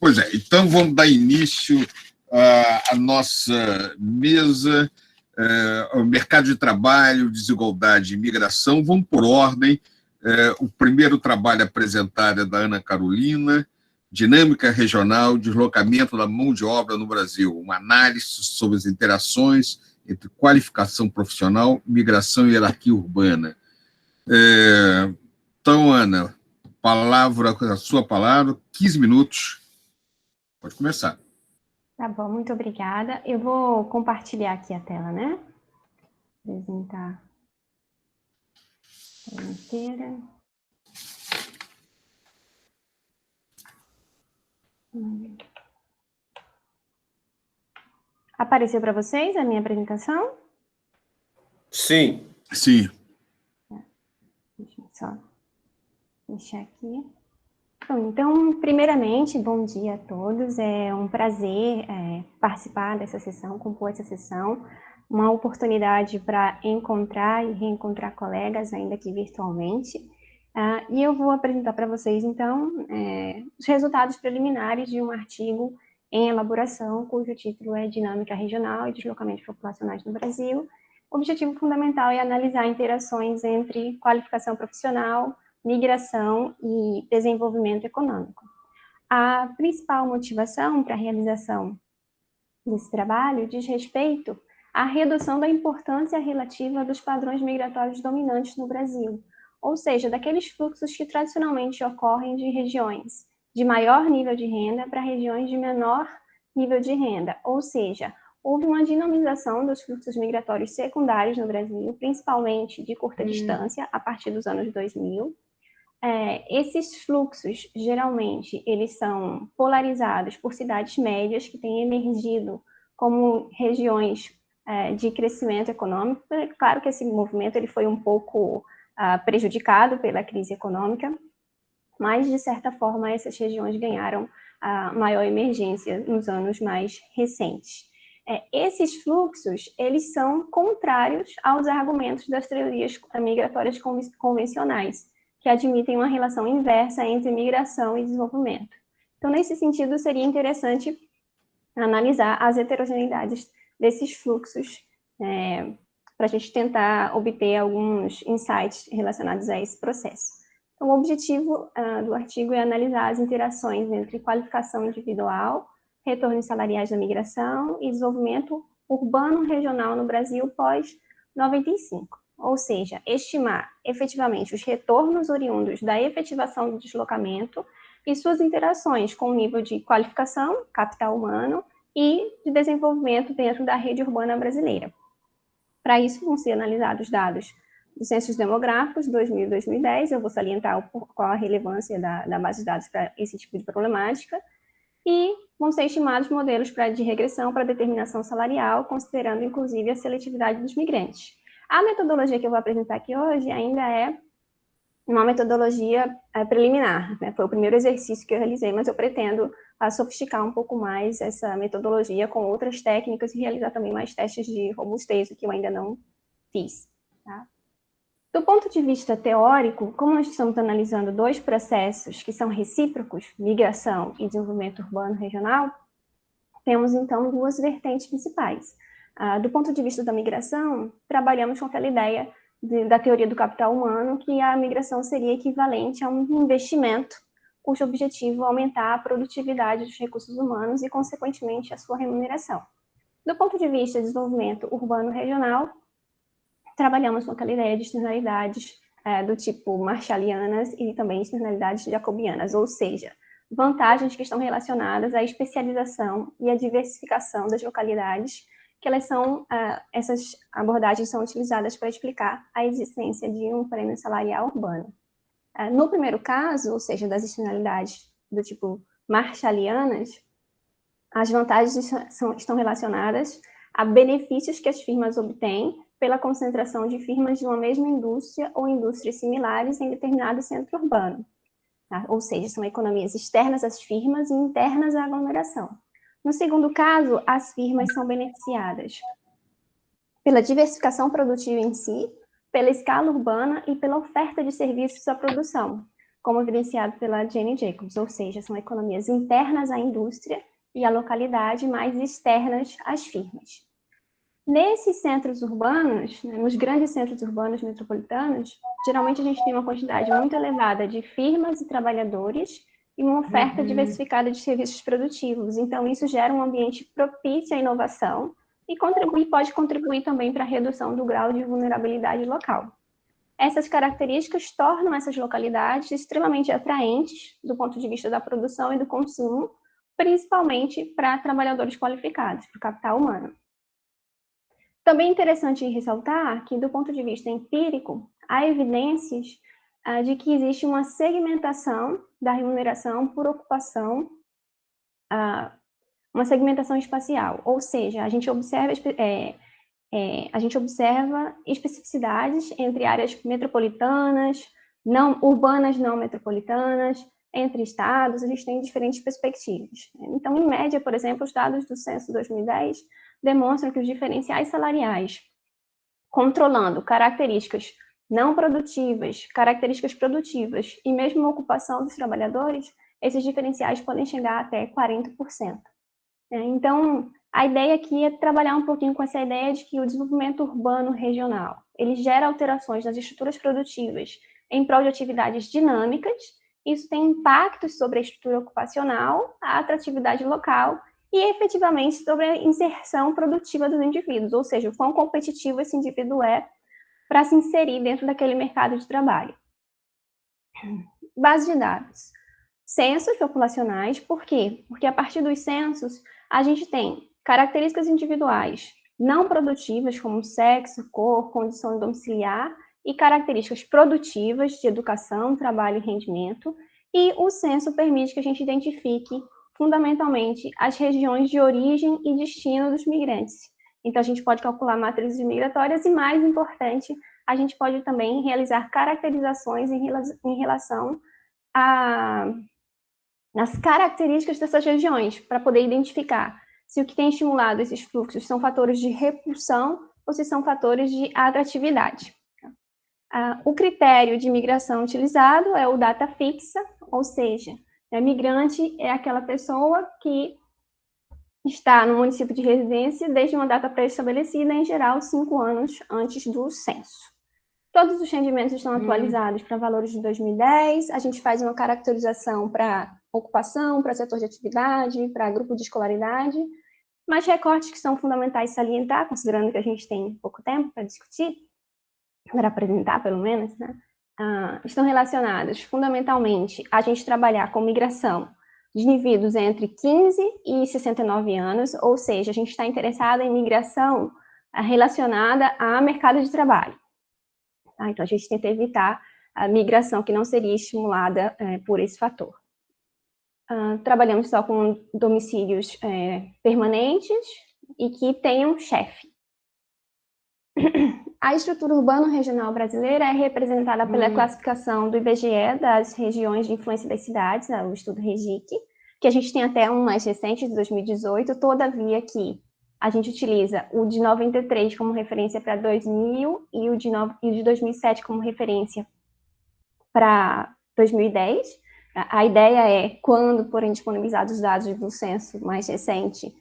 Pois é, então vamos dar início à nossa mesa, ao mercado de trabalho, desigualdade e imigração. Vamos por ordem. O primeiro trabalho apresentado é da Ana Carolina, Dinâmica Regional, Deslocamento da Mão de Obra no Brasil, uma análise sobre as interações entre qualificação profissional, migração e hierarquia urbana. Então, Ana, a sua palavra, 15 minutos. Pode começar. Tá bom, muito obrigada. Eu vou compartilhar aqui a tela, né? Apresentar a tela inteira. Apareceu para vocês a minha apresentação? Sim. Sim. Deixa eu só deixar aqui. Bom, então, primeiramente, bom dia a todos. É um prazer participar dessa sessão, compor essa sessão. Uma oportunidade para encontrar e reencontrar colegas, ainda que virtualmente. E eu vou apresentar para vocês, então, os resultados preliminares de um artigo em elaboração, cujo título é Dinâmica Regional e Deslocamentos Populacionais no Brasil. O objetivo fundamental é analisar interações entre qualificação profissional, migração e desenvolvimento econômico. A principal motivação para a realização desse trabalho diz respeito à redução da importância relativa dos padrões migratórios dominantes no Brasil, ou seja, daqueles fluxos que tradicionalmente ocorrem de regiões de maior nível de renda para regiões de menor nível de renda, ou seja, houve uma dinamização dos fluxos migratórios secundários no Brasil, principalmente de curta distância, a partir dos anos 2000. Esses fluxos, geralmente, eles são polarizados por cidades médias que têm emergido como regiões de crescimento econômico. Claro que esse movimento ele foi um pouco prejudicado pela crise econômica, mas, de certa forma, essas regiões ganharam maior emergência nos anos mais recentes. Esses fluxos, eles são contrários aos argumentos das teorias migratórias convencionais, que admitem uma relação inversa entre migração e desenvolvimento. Então, nesse sentido, seria interessante analisar as heterogeneidades desses fluxos para a gente tentar obter alguns insights relacionados a esse processo. Então, o objetivo do artigo é analisar as interações entre qualificação individual, retornos salariais da migração e desenvolvimento urbano regional no Brasil pós-95. Ou seja, estimar efetivamente os retornos oriundos da efetivação do deslocamento e suas interações com o nível de qualificação, capital humano e de desenvolvimento dentro da rede urbana brasileira. Para isso, vão ser analisados dados dos censos demográficos 2000 e 2010, eu vou salientar qual a relevância da base de dados para esse tipo de problemática, e vão ser estimados modelos de regressão para determinação salarial, considerando inclusive a seletividade dos migrantes. A metodologia que eu vou apresentar aqui hoje ainda é uma metodologia preliminar, né? Foi o primeiro exercício que eu realizei, mas eu pretendo sofisticar um pouco mais essa metodologia com outras técnicas e realizar também mais testes de robustez, o que eu ainda não fiz. Tá? Do ponto de vista teórico, como nós estamos analisando dois processos que são recíprocos, migração e desenvolvimento urbano regional, temos então duas vertentes principais. Do ponto de vista da migração, trabalhamos com aquela ideia da teoria do capital humano, que a migração seria equivalente a um investimento cujo objetivo é aumentar a produtividade dos recursos humanos e, consequentemente, a sua remuneração. Do ponto de vista de desenvolvimento urbano regional, trabalhamos com aquela ideia de externalidades do tipo marshallianas e também externalidades jacobianas, ou seja, vantagens que estão relacionadas à especialização e à diversificação das localidades, que essas abordagens são utilizadas para explicar a existência de um prêmio salarial urbano. No primeiro caso, ou seja, das externalidades do tipo marshallianas, as vantagens estão relacionadas a benefícios que as firmas obtêm pela concentração de firmas de uma mesma indústria ou indústrias similares em determinado centro urbano. Tá? Ou seja, são economias externas às firmas e internas à aglomeração. No segundo caso, as firmas são beneficiadas pela diversificação produtiva em si, pela escala urbana e pela oferta de serviços à produção. como evidenciado pela Jane Jacobs, ou seja, são economias internas à indústria e à localidade, mais externas às firmas. Nesses centros urbanos, né, nos grandes centros urbanos metropolitanos, geralmente a gente tem uma quantidade muito elevada de firmas e trabalhadores e uma oferta diversificada de serviços produtivos. Então, isso gera um ambiente propício à inovação e pode contribuir também para a redução do grau de vulnerabilidade local. Essas características tornam essas localidades extremamente atraentes do ponto de vista da produção e do consumo, principalmente para trabalhadores qualificados, para o capital humano. Também é interessante ressaltar que, do ponto de vista empírico, há evidências de que existe uma segmentação da remuneração por ocupação, uma segmentação espacial, ou seja, a gente observa especificidades entre áreas metropolitanas, urbanas não metropolitanas, entre estados, a gente tem diferentes perspectivas. Então, em média, por exemplo, os dados do Censo 2010 demonstram que os diferenciais salariais, controlando características não produtivas, características produtivas e mesmo a ocupação dos trabalhadores, esses diferenciais podem chegar até 40%. Então, a ideia aqui é trabalhar um pouquinho com essa ideia de que o desenvolvimento urbano regional, ele gera alterações nas estruturas produtivas em prol de atividades dinâmicas. Isso tem impactos sobre a estrutura ocupacional, a atratividade local e, efetivamente, sobre a inserção produtiva dos indivíduos, ou seja, o quão competitivo esse indivíduo é para se inserir dentro daquele mercado de trabalho. Base de dados. Censos populacionais, por quê? Porque a partir dos censos, a gente tem características individuais não produtivas, como sexo, cor, condição domiciliar, e características produtivas de educação, trabalho e rendimento, e o censo permite que a gente identifique fundamentalmente as regiões de origem e destino dos migrantes. Então, a gente pode calcular matrizes migratórias e, mais importante, a gente pode também realizar caracterizações em relação nas características dessas regiões, para poder identificar se o que tem estimulado esses fluxos são fatores de repulsão ou se são fatores de atratividade. O critério de migração utilizado é o data fixa, ou seja, migrante é aquela pessoa que está no município de residência desde uma data pré-estabelecida, em geral, 5 anos antes do censo. Todos os rendimentos estão atualizados para valores de 2010, a gente faz uma caracterização para ocupação, para setor de atividade, para grupo de escolaridade, mas recortes que são fundamentais salientar, considerando que a gente tem pouco tempo para discutir, para apresentar pelo menos, né? Estão relacionados fundamentalmente a gente trabalhar com migração de indivíduos entre 15 e 69 anos, ou seja, a gente está interessado em migração relacionada a mercado de trabalho. Então, a gente tenta evitar a migração que não seria estimulada por esse fator. Trabalhamos só com domicílios permanentes e que tenham chefe. A estrutura urbano-regional brasileira é representada pela classificação do IBGE das regiões de influência das cidades, o estudo REGIC, que a gente tem até um mais recente, de 2018, todavia que a gente utiliza o de 93 como referência para 2000 e o de 2007 como referência para 2010. A ideia é, quando forem disponibilizados os dados do censo mais recente,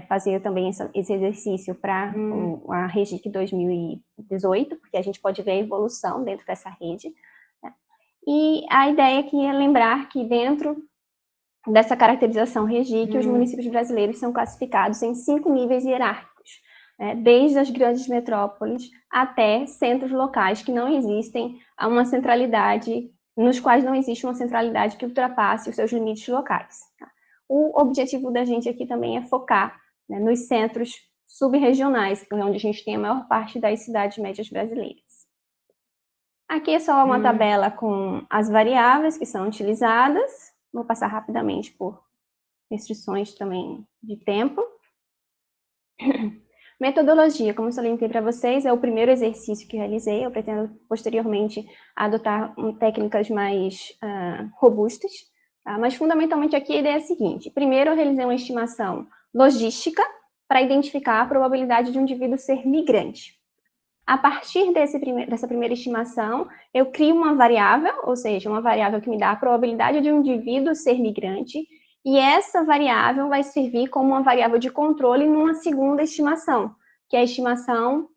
fazer também esse exercício para a REGIC 2018, porque a gente pode ver a evolução dentro dessa rede. Né? E a ideia aqui é lembrar que dentro dessa caracterização REGIC, os municípios brasileiros são classificados em 5 níveis hierárquicos, né? Desde as grandes metrópoles até centros locais que não existem uma centralidade, nos quais não existe uma centralidade que ultrapasse os seus limites locais. Tá? O objetivo da gente aqui também é focar, né, nos centros sub-regionais, onde a gente tem a maior parte das cidades médias brasileiras. Aqui é só uma tabela com as variáveis que são utilizadas. Vou passar rapidamente por restrições também de tempo. Metodologia, como eu salientei para vocês, é o primeiro exercício que realizei. Eu pretendo, posteriormente, adotar técnicas mais robustas. Tá? Mas, fundamentalmente, aqui a ideia é a seguinte. Primeiro, eu realizei uma estimação logística para identificar a probabilidade de um indivíduo ser migrante. A partir dessa primeira estimação, eu crio uma variável, ou seja, uma variável que me dá a probabilidade de um indivíduo ser migrante, e essa variável vai servir como uma variável de controle numa segunda estimação, que é a estimação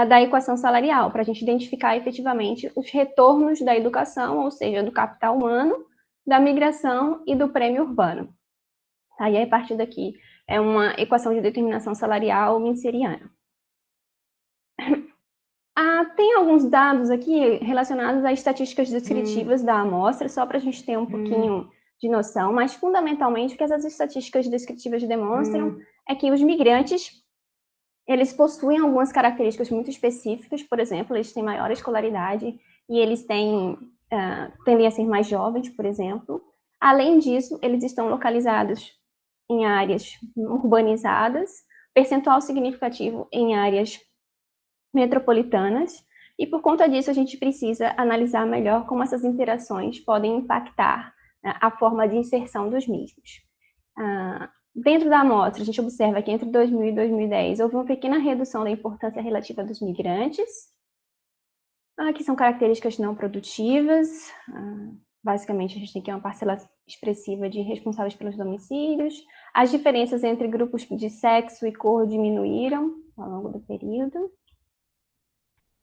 da equação salarial, para a gente identificar efetivamente os retornos da educação, ou seja, do capital humano, da migração e do prêmio urbano. Aí, a partir daqui, é uma equação de determinação salarial minseriana. Tem alguns dados aqui relacionados a estatísticas descritivas da amostra, só para a gente ter um pouquinho de noção, mas fundamentalmente o que essas estatísticas descritivas demonstram é que os migrantes, eles possuem algumas características muito específicas, por exemplo, eles têm maior escolaridade e eles tendem a ser mais jovens, por exemplo. Além disso, eles estão localizados em áreas urbanizadas, percentual significativo em áreas metropolitanas, e por conta disso a gente precisa analisar melhor como essas interações podem impactar a forma de inserção dos mesmos. Dentro da amostra, a gente observa que entre 2000 e 2010 houve uma pequena redução da importância relativa dos migrantes, que são características não produtivas. Basicamente, a gente tem aqui uma parcela expressiva de responsáveis pelos domicílios. As diferenças entre grupos de sexo e cor diminuíram ao longo do período.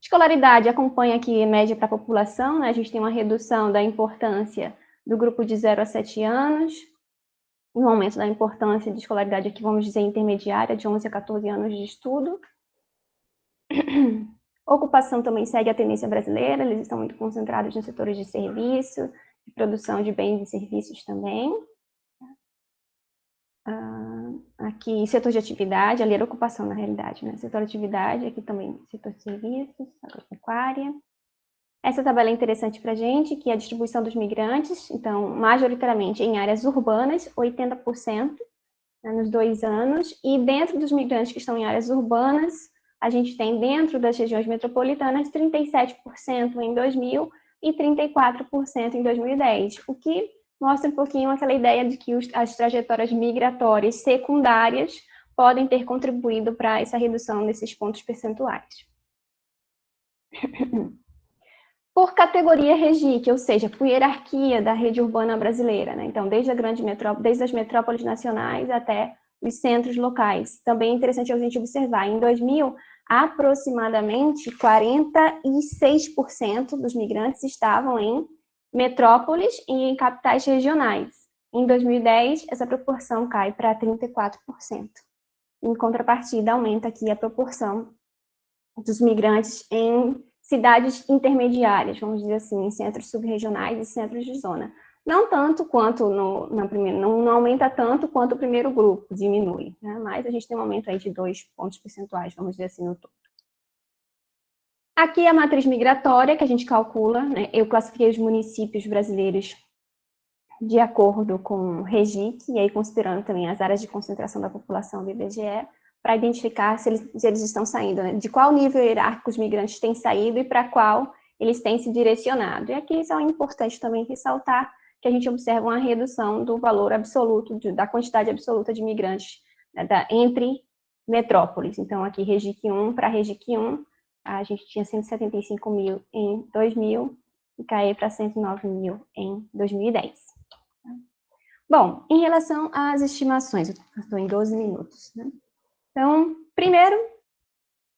Escolaridade acompanha aqui a média para a população, né? A gente tem uma redução da importância do grupo de 0 a 7 anos, um aumento da importância de escolaridade aqui, vamos dizer, intermediária, de 11 a 14 anos de estudo. Ocupação também segue a tendência brasileira, eles estão muito concentrados nos setores de serviço, de produção de bens e serviços também. Aqui, setor de atividade, ali era ocupação na realidade, né? Setor de atividade, aqui também setor de serviços, agropecuária. Essa tabela é interessante para a gente, que é a distribuição dos migrantes, então, majoritariamente em áreas urbanas, 80%, né, nos 2 anos, e dentro dos migrantes que estão em áreas urbanas, a gente tem dentro das regiões metropolitanas 37% em 2000 e 34% em 2010, o que mostra um pouquinho aquela ideia de que as trajetórias migratórias secundárias podem ter contribuído para essa redução desses pontos percentuais. Por categoria REGIC, ou seja, por hierarquia da rede urbana brasileira, né? Então, desde as metrópoles nacionais até os centros locais. Também é interessante a gente observar, em 2000, aproximadamente 46% dos migrantes estavam em metrópoles e em capitais regionais. Em 2010, essa proporção cai para 34%. Em contrapartida, aumenta aqui a proporção dos migrantes em cidades intermediárias, vamos dizer assim, em centros subregionais e centros de zona. Não tanto quanto não aumenta tanto quanto o primeiro grupo, diminui, né? Mas a gente tem um aumento aí de 2 pontos percentuais, vamos dizer assim, no todo. Aqui é a matriz migratória que a gente calcula, né? Eu classifiquei os municípios brasileiros de acordo com o REGIC, e aí considerando também as áreas de concentração da população do IBGE, para identificar se eles estão saindo, né? De qual nível hierárquico os migrantes têm saído e para qual eles têm se direcionado. E aqui isso é importante também ressaltar que a gente observa uma redução do valor absoluto, da quantidade absoluta de migrantes, né, entre metrópoles. Então, aqui, REGIC 1 para REGIC 1, a gente tinha 175 mil em 2000 e caiu para 109 mil em 2010. Bom, em relação às estimações, eu estou em 12 minutos, né? Então, primeiro,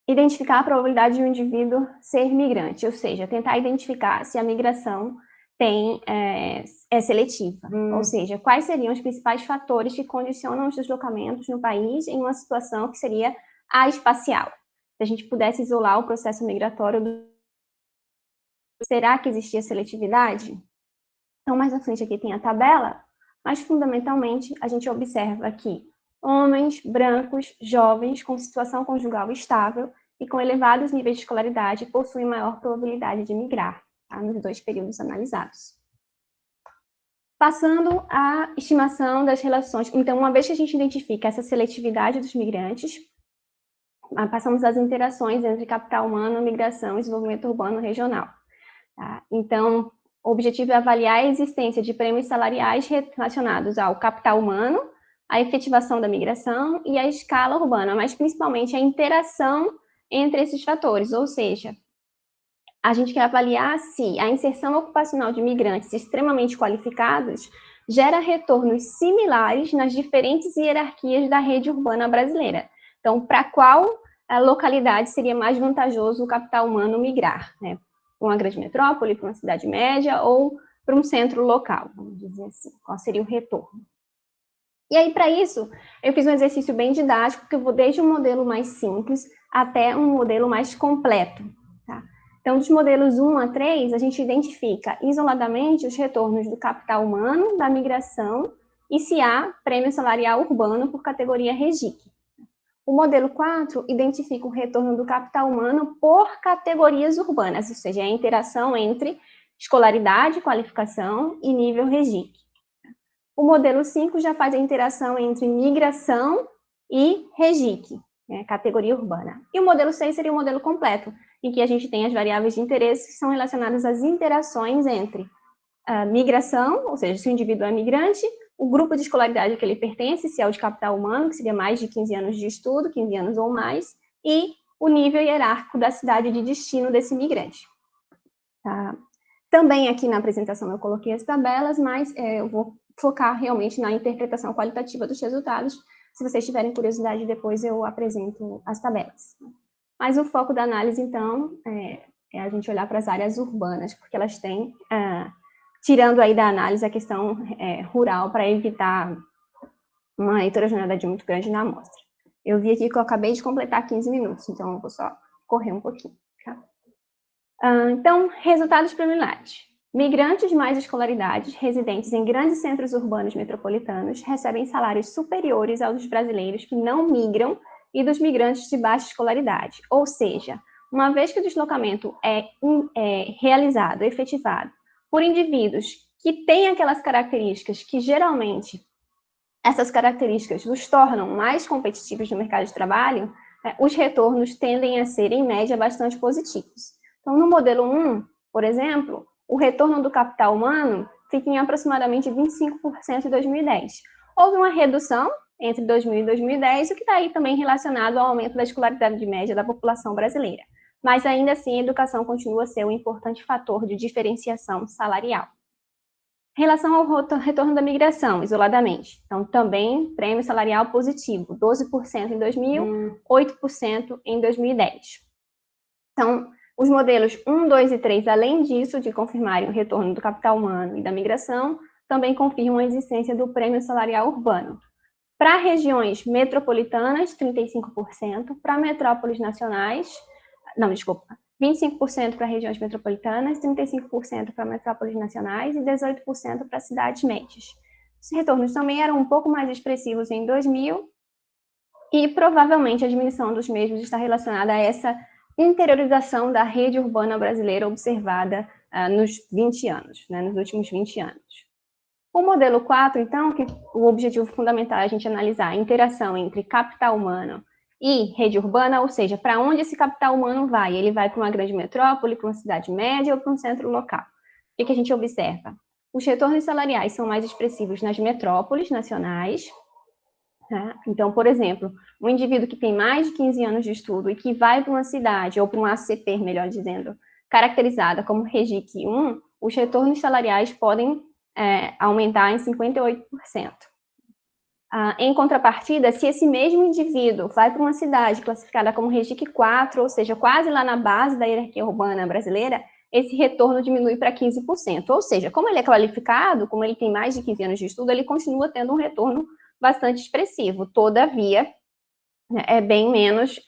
identificar a probabilidade de um indivíduo ser migrante, ou seja, tentar identificar se a migração é seletiva, ou seja, quais seriam os principais fatores que condicionam os deslocamentos no país em uma situação que seria espacial. Se a gente pudesse isolar o processo migratório, será que existia seletividade? Então, mais à frente aqui tem a tabela, mas fundamentalmente a gente observa aqui homens brancos, jovens, com situação conjugal estável e com elevados níveis de escolaridade possuem maior probabilidade de migrar, tá? Nos 2 períodos analisados. Passando à estimação das relações. Então, uma vez que a gente identifica essa seletividade dos migrantes, passamos às interações entre capital humano, migração e desenvolvimento urbano regional. Tá? Então, o objetivo é avaliar a existência de prêmios salariais relacionados ao capital humano, a efetivação da migração e a escala urbana, mas principalmente a interação entre esses fatores, ou seja, a gente quer avaliar se a inserção ocupacional de migrantes extremamente qualificados gera retornos similares nas diferentes hierarquias da rede urbana brasileira. Então, para qual localidade seria mais vantajoso o capital humano migrar, né? Para uma grande metrópole, para uma cidade média ou para um centro local, vamos dizer assim, qual seria o retorno? E aí, para isso, eu fiz um exercício bem didático, que eu vou desde um modelo mais simples até um modelo mais completo, tá? Então, dos modelos 1 a 3, a gente identifica isoladamente os retornos do capital humano, da migração, e se há prêmio salarial urbano por categoria REGIC. O modelo 4 identifica o retorno do capital humano por categorias urbanas, ou seja, a interação entre escolaridade, qualificação e nível REGIC. O modelo 5 já faz a interação entre migração e REGIC, né, categoria urbana. E o modelo 6 seria o modelo completo, em que a gente tem as variáveis de interesse que são relacionadas às interações entre a migração, ou seja, se o indivíduo é migrante, o grupo de escolaridade a que ele pertence, se é o de capital humano, que seria mais de 15 anos de estudo, 15 anos ou mais, e o nível hierárquico da cidade de destino desse migrante. Tá? Também aqui na apresentação eu coloquei as tabelas, mas eu vou focar realmente na interpretação qualitativa dos resultados. Se vocês tiverem curiosidade, depois eu apresento as tabelas. Mas o foco da análise, então, é a gente olhar para as áreas urbanas, porque elas têm, tirando aí da análise a questão rural, para evitar uma heterogeneidade muito grande na amostra. Eu vi aqui que eu acabei de completar 15 minutos, então eu vou só correr um pouquinho. Tá? Então, resultados preliminares. Migrantes de mais escolaridades, residentes em grandes centros urbanos metropolitanos, recebem salários superiores aos dos brasileiros que não migram e dos migrantes de baixa escolaridade. Ou seja, uma vez que o deslocamento é realizado, efetivado, por indivíduos que têm aquelas características que geralmente essas características os tornam mais competitivos no mercado de trabalho, os retornos tendem a ser, em média, bastante positivos. Então, no modelo 1, por exemplo, o retorno do capital humano fica em aproximadamente 25% em 2010. Houve uma redução entre 2000 e 2010, o que está aí também relacionado ao aumento da escolaridade média da população brasileira. Mas, ainda assim, a educação continua a ser um importante fator de diferenciação salarial. Em relação ao retorno da migração, isoladamente, então também prêmio salarial positivo, 12% em 2000, 8% em 2010. Então, os modelos 1, 2 e 3, além disso, de confirmarem o retorno do capital humano e da migração, também confirmam a existência do prêmio salarial urbano. Para regiões metropolitanas, 35%, para metrópoles nacionais, 25% para regiões metropolitanas, 35% para metrópoles nacionais e 18% para cidades médias. Os retornos também eram um pouco mais expressivos em 2000 e provavelmente a diminuição dos mesmos está relacionada a essa interiorização da rede urbana brasileira observada nos 20 anos, né, nos últimos 20 anos. O modelo 4, então, que o objetivo fundamental é a gente analisar a interação entre capital humano e rede urbana, ou seja, para onde esse capital humano vai? Ele vai para uma grande metrópole, para uma cidade média ou para um centro local? O que a gente observa? Os retornos salariais são mais expressivos nas metrópoles nacionais. Tá? Então, por exemplo, um indivíduo que tem mais de 15 anos de estudo e que vai para uma cidade, ou para um ACP, melhor dizendo, caracterizada como REGIC 1, os retornos salariais podem aumentar em 58%. Em contrapartida, se esse mesmo indivíduo vai para uma cidade classificada como REGIC 4, ou seja, quase lá na base da hierarquia urbana brasileira, esse retorno diminui para 15%. Ou seja, como ele é qualificado, como ele tem mais de 15 anos de estudo, ele continua tendo um retorno bastante expressivo. Todavia, é bem menos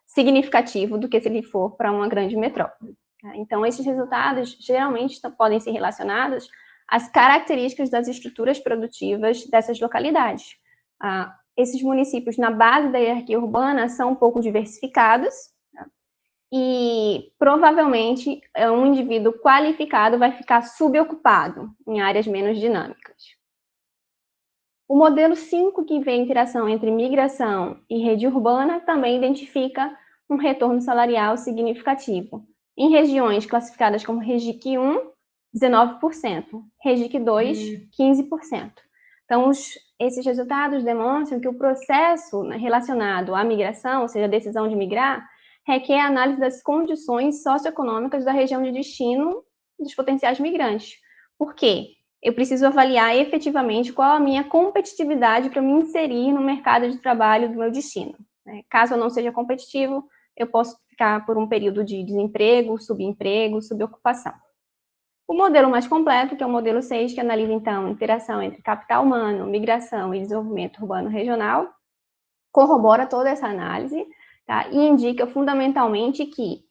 significativo do que se ele for para uma grande metrópole. Então, esses resultados geralmente podem ser relacionados às características das estruturas produtivas dessas localidades. Esses municípios, na base da hierarquia urbana, são um pouco diversificados, e provavelmente um indivíduo qualificado vai ficar subocupado em áreas menos dinâmicas. O modelo 5, que vê a interação entre migração e rede urbana, também identifica um retorno salarial significativo. Em regiões classificadas como REGIC 1, 19%, REGIC 2, 15%. Então, esses resultados demonstram que o processo relacionado à migração, ou seja, a decisão de migrar, requer a análise das condições socioeconômicas da região de destino dos potenciais migrantes. Por quê? Eu preciso avaliar efetivamente qual a minha competitividade para me inserir no mercado de trabalho do meu destino. Caso eu não seja competitivo, eu posso ficar por um período de desemprego, subemprego, subocupação. O modelo mais completo, que é o modelo 6, que analisa, então, a interação entre capital humano, migração e desenvolvimento urbano regional, corrobora toda essa análise, tá? E indica fundamentalmente que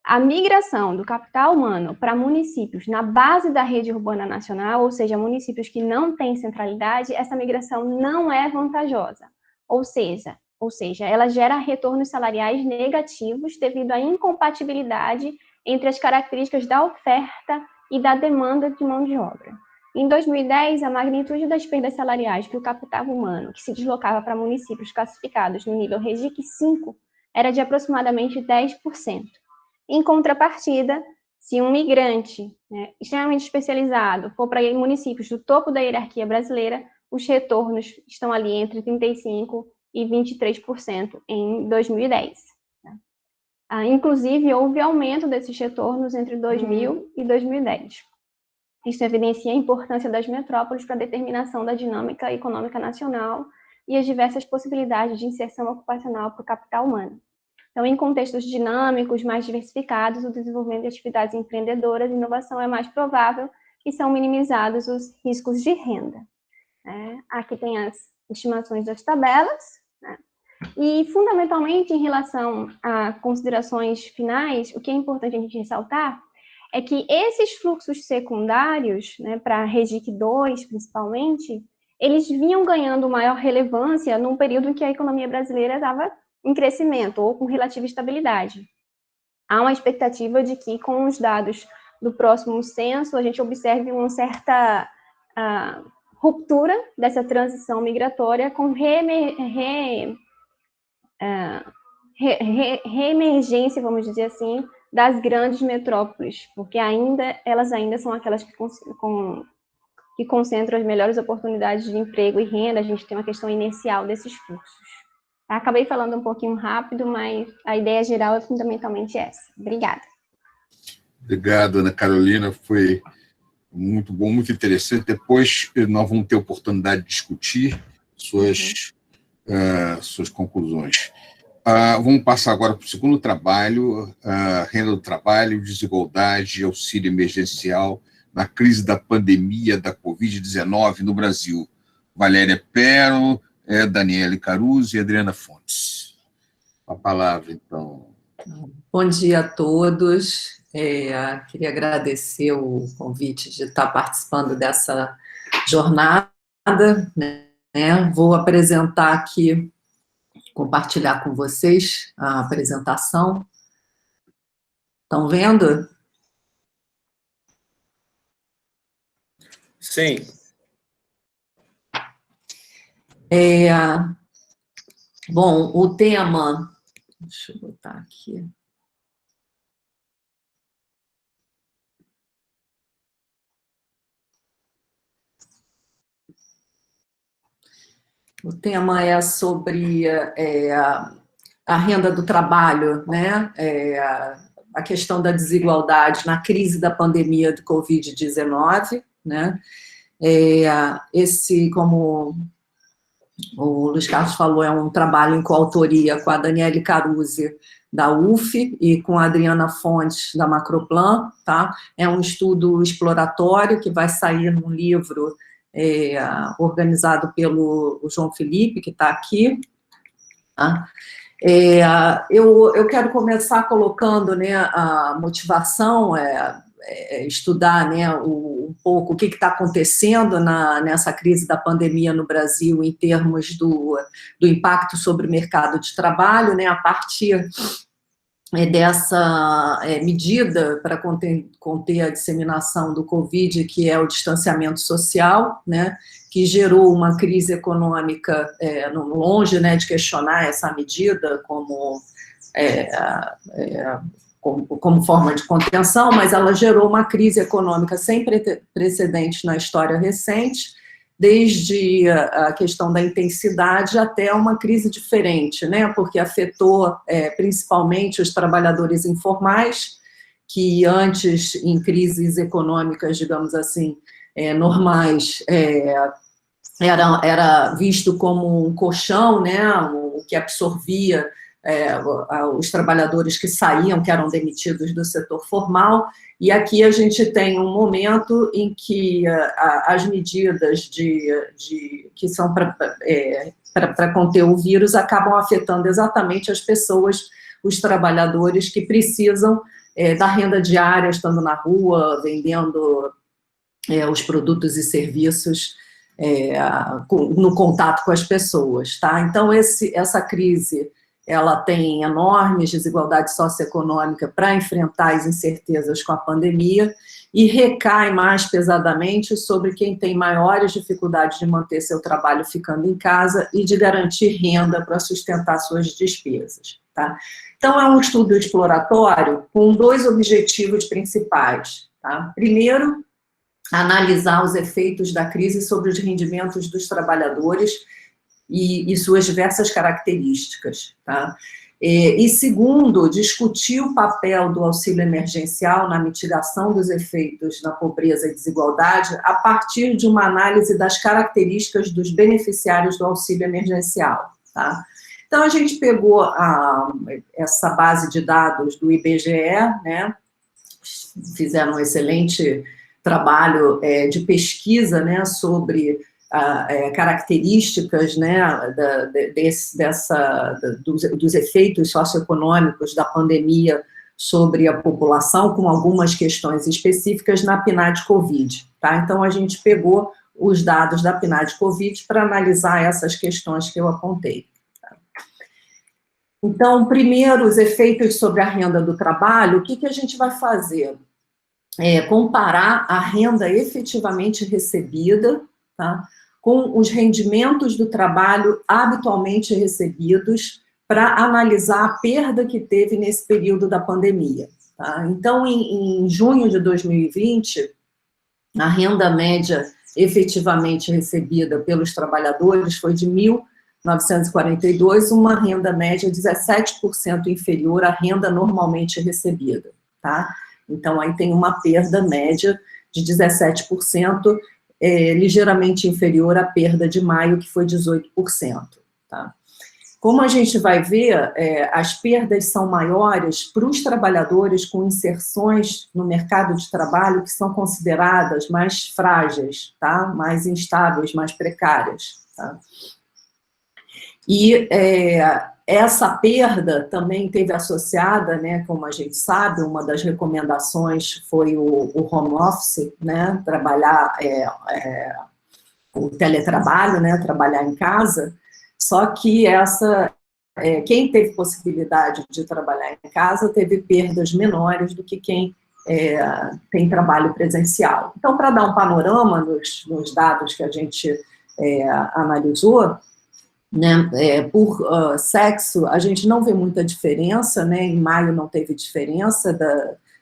a migração do capital humano para municípios na base da rede urbana nacional, ou seja, municípios que não têm centralidade, essa migração não é vantajosa. Ou seja, ela gera retornos salariais negativos devido à incompatibilidade entre as características da oferta e da demanda de mão de obra. Em 2010, a magnitude das perdas salariais que o capital humano, que se deslocava para municípios classificados no nível REGIC 5, era de aproximadamente 10%. Em contrapartida, se um migrante extremamente especializado for para municípios do topo da hierarquia brasileira, os retornos estão ali entre 35% e 23% em 2010. Inclusive, houve aumento desses retornos entre 2000 e 2010. Isso evidencia a importância das metrópoles para a determinação da dinâmica econômica nacional e as diversas possibilidades de inserção ocupacional para o capital humano. Então, em contextos dinâmicos, mais diversificados, o desenvolvimento de atividades empreendedoras e inovação é mais provável e são minimizados os riscos de renda. Aqui tem as estimações das tabelas, e, fundamentalmente, em relação a considerações finais, o que é importante a gente ressaltar é que esses fluxos secundários, para a REGIC 2, principalmente, eles vinham ganhando maior relevância num período em que a economia brasileira estava em crescimento ou com relativa estabilidade. Há uma expectativa de que, com os dados do próximo censo, a gente observe uma certa ruptura dessa transição migratória com reemergência, vamos dizer assim, das grandes metrópoles, porque elas ainda são aquelas que concentram as melhores oportunidades de emprego e renda. A gente tem uma questão inercial desses fluxos. Acabei falando um pouquinho rápido, mas a ideia geral é fundamentalmente essa. Obrigada. Obrigado, Ana Carolina. Foi muito bom, muito interessante. Depois nós vamos ter oportunidade de discutir suas conclusões. Vamos passar agora para o segundo trabalho, renda do trabalho, desigualdade, auxílio emergencial na crise da pandemia da Covid-19 no Brasil. Valéria Pero, Daniele Caruso e Adriana Fontes. A palavra, então. Bom dia a todos. Queria agradecer o convite de estar participando dessa jornada, né? Vou apresentar aqui, compartilhar com vocês a apresentação. Estão vendo? Sim. Bom, o tema... Deixa eu botar aqui. O tema é sobre a renda do trabalho, né? A questão da desigualdade na crise da pandemia do Covid-19, né? Esse, como o Luiz Carlos falou, é um trabalho em coautoria com a Daniele Caruso, da UF, e com a Adriana Fontes, da Macroplan, tá? É um estudo exploratório que vai sair num livro organizado pelo João Felipe, que está aqui. Tá? Eu quero começar colocando, né, a motivação, estudar, né, um pouco o que está acontecendo nessa crise da pandemia no Brasil em termos do impacto sobre o mercado de trabalho, né, a partir dessa medida para conter a disseminação do Covid, que é o distanciamento social, né, que gerou uma crise econômica, longe, né, de questionar essa medida como forma de contenção, mas ela gerou uma crise econômica sem precedentes na história recente, desde a questão da intensidade até uma crise diferente, né? Porque afetou principalmente os trabalhadores informais, que antes, em crises econômicas, digamos assim, normais, era visto como um colchão, né? O que absorvia os trabalhadores que saíam, que eram demitidos do setor formal, e aqui a gente tem um momento em que as medidas que são para conter o vírus acabam afetando exatamente as pessoas, os trabalhadores que precisam da renda diária, estando na rua, vendendo os produtos e serviços no contato com as pessoas, tá? Então, essa crise, ela tem enormes desigualdades socioeconômicas para enfrentar as incertezas com a pandemia e recai mais pesadamente sobre quem tem maiores dificuldades de manter seu trabalho ficando em casa e de garantir renda para sustentar suas despesas, tá? Então, é um estudo exploratório com 2 objetivos principais, tá? Primeiro, analisar os efeitos da crise sobre os rendimentos dos trabalhadores e suas diversas características, tá? E segundo, discutir o papel do auxílio emergencial na mitigação dos efeitos da pobreza e desigualdade a partir de uma análise das características dos beneficiários do auxílio emergencial, tá? Então, a gente pegou essa base de dados do IBGE, né? Fizeram um excelente trabalho de pesquisa, né, sobre características, né, dos efeitos socioeconômicos da pandemia sobre a população, com algumas questões específicas na PNAD-Covid, tá? Então, a gente pegou os dados da PNAD-Covid para analisar essas questões que eu apontei. Tá? Então, primeiro, os efeitos sobre a renda do trabalho, o que a gente vai fazer? Comparar a renda efetivamente recebida, tá, com os rendimentos do trabalho habitualmente recebidos para analisar a perda que teve nesse período da pandemia. Tá? Então, em junho de 2020, a renda média efetivamente recebida pelos trabalhadores foi de R$ 1.942, uma renda média 17% inferior à renda normalmente recebida. Tá? Então, aí tem uma perda média de 17%, ligeiramente inferior à perda de maio, que foi 18%. Tá? Como a gente vai ver, as perdas são maiores para os trabalhadores com inserções no mercado de trabalho que são consideradas mais frágeis, tá? Mais instáveis, mais precárias. Tá? E essa perda também teve associada, né, como a gente sabe, uma das recomendações foi o home office, né, trabalhar, o teletrabalho, né, trabalhar em casa, só que quem teve possibilidade de trabalhar em casa teve perdas menores do que quem tem trabalho presencial. Então, para dar um panorama nos dados que a gente analisou, né, por sexo, a gente não vê muita diferença, né, em maio não teve diferença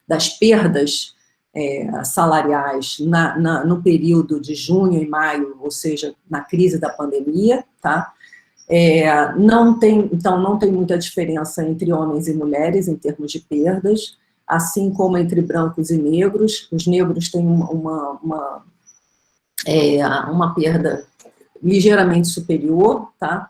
das perdas salariais no período de junho e maio, ou seja, na crise da pandemia, tá? Então, não tem muita diferença entre homens e mulheres em termos de perdas, assim como entre brancos e negros. Os negros têm uma perda ligeiramente superior, tá?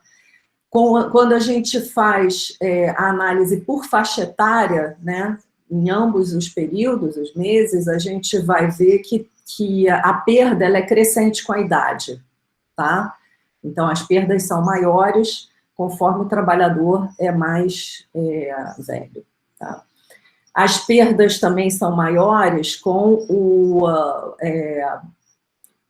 Quando a gente faz a análise por faixa etária, né, em ambos os períodos, os meses, a gente vai ver que a perda ela é crescente com a idade, tá? Então, as perdas são maiores conforme o trabalhador é mais velho, tá? As perdas também são maiores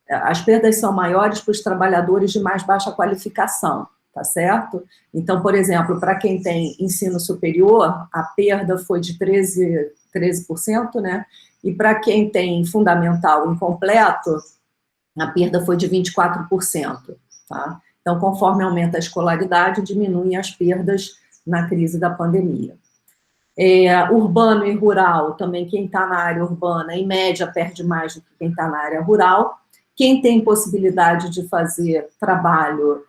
as perdas são maiores para os trabalhadores de mais baixa qualificação, tá certo? Então, por exemplo, para quem tem ensino superior, a perda foi de 13%, né? E para quem tem fundamental incompleto, a perda foi de 24%, tá? Então, conforme aumenta a escolaridade, diminuem as perdas na crise da pandemia. Urbano e rural, também quem está na área urbana, em média, perde mais do que quem está na área rural. Quem tem possibilidade de fazer trabalho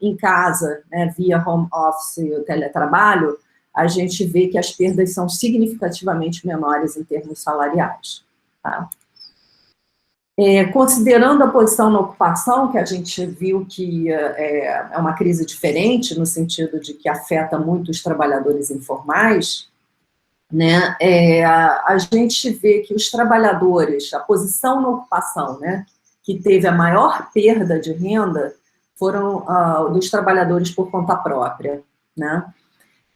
em casa, né, via home office e teletrabalho, a gente vê que as perdas são significativamente menores em termos salariais. Tá? Considerando a posição na ocupação, que a gente viu que é uma crise diferente, no sentido de que afeta muito os trabalhadores informais, né, a gente vê que os trabalhadores, a posição na ocupação, né, que teve a maior perda de renda, foram dos trabalhadores por conta própria, né?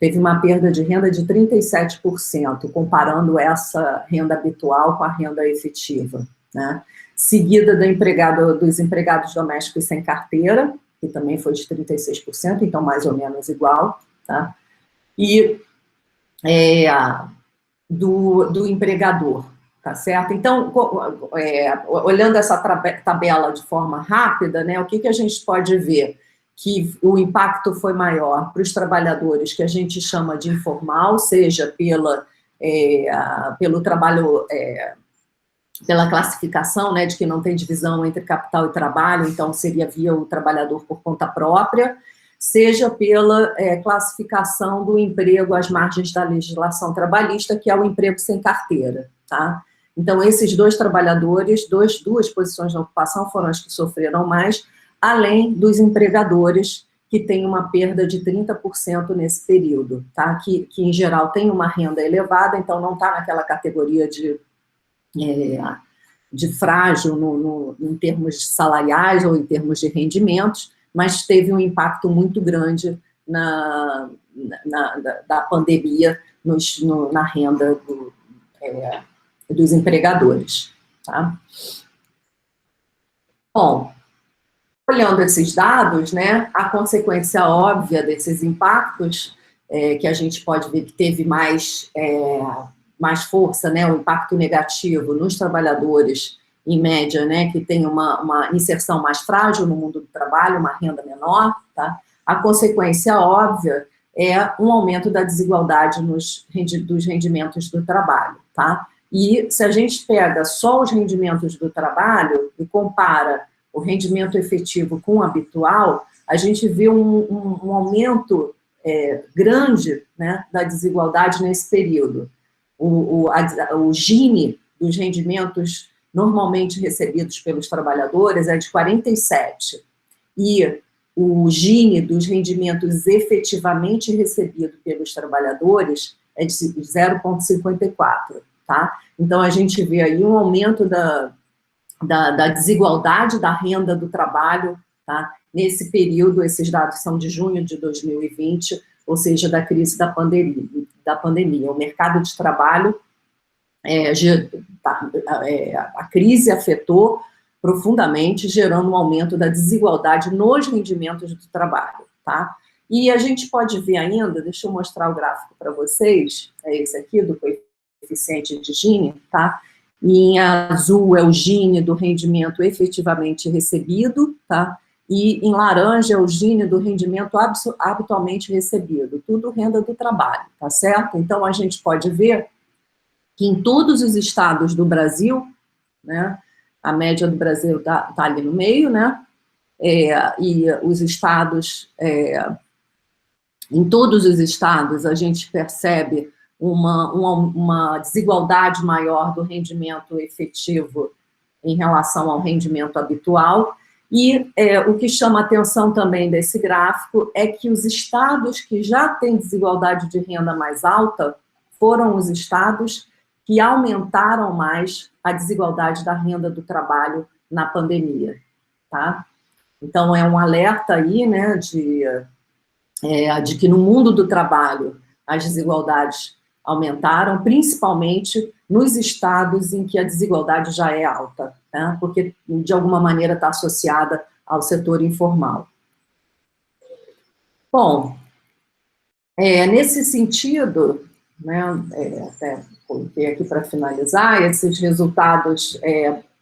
Teve uma perda de renda de 37%, comparando essa renda habitual com a renda efetiva, né? Seguida dos empregados domésticos sem carteira, que também foi de 36%, então mais ou menos igual, tá? E do empregador, tá certo? Então, olhando essa tabela de forma rápida, né, o que a gente pode ver? Que o impacto foi maior para os trabalhadores que a gente chama de informal, seja pelo trabalho, pela classificação, né, de que não tem divisão entre capital e trabalho, então seria via o trabalhador por conta própria, seja pela classificação do emprego às margens da legislação trabalhista, que é o emprego sem carteira, tá? Então, esses dois trabalhadores, duas posições na ocupação foram as que sofreram mais, além dos empregadores, que têm uma perda de 30% nesse período, tá? Que em geral tem uma renda elevada, então não está naquela categoria de frágil em termos salariais ou em termos de rendimentos, mas teve um impacto muito grande da pandemia na renda dos empregadores. Tá? Bom, olhando esses dados, né, a consequência óbvia desses impactos, que a gente pode ver que teve mais força, né, o impacto negativo nos trabalhadores, em média, né, que tem uma inserção mais frágil no mundo do trabalho, uma renda menor, tá? A consequência óbvia é um aumento da desigualdade dos rendimentos do trabalho, tá? E se a gente pega só os rendimentos do trabalho e compara o rendimento efetivo com o habitual, a gente vê um aumento grande, né, da desigualdade nesse período. O Gini dos rendimentos normalmente recebidos pelos trabalhadores é de 47, e o Gini dos rendimentos efetivamente recebidos pelos trabalhadores é de 0,54, tá? Então, a gente vê aí um aumento da desigualdade da renda do trabalho, tá? Nesse período, esses dados são de junho de 2020, ou seja, da crise da pandemia. O mercado de trabalho, a crise afetou profundamente, gerando um aumento da desigualdade nos rendimentos do trabalho, tá? E a gente pode ver ainda, deixa eu mostrar o gráfico para vocês, é esse aqui, do coeficiente de Gini, tá? E em azul é o Gini do rendimento efetivamente recebido, tá? E em laranja é o Gini do rendimento habitualmente recebido, tudo renda do trabalho, tá certo? Então, a gente pode ver que em todos os estados do Brasil, né, a média do Brasil tá ali no meio, né, e os estados, em todos os estados, a gente percebe uma desigualdade maior do rendimento efetivo em relação ao rendimento habitual, e o que chama atenção também desse gráfico é que os estados que já têm desigualdade de renda mais alta foram os estados que aumentaram mais a desigualdade da renda do trabalho na pandemia, tá? Então, é um alerta aí, né, de que no mundo do trabalho as desigualdades aumentaram, principalmente nos estados em que a desigualdade já é alta, né, porque, de alguma maneira, está associada ao setor informal. Bom, nesse sentido, né, até coloquei aqui para finalizar, esses resultados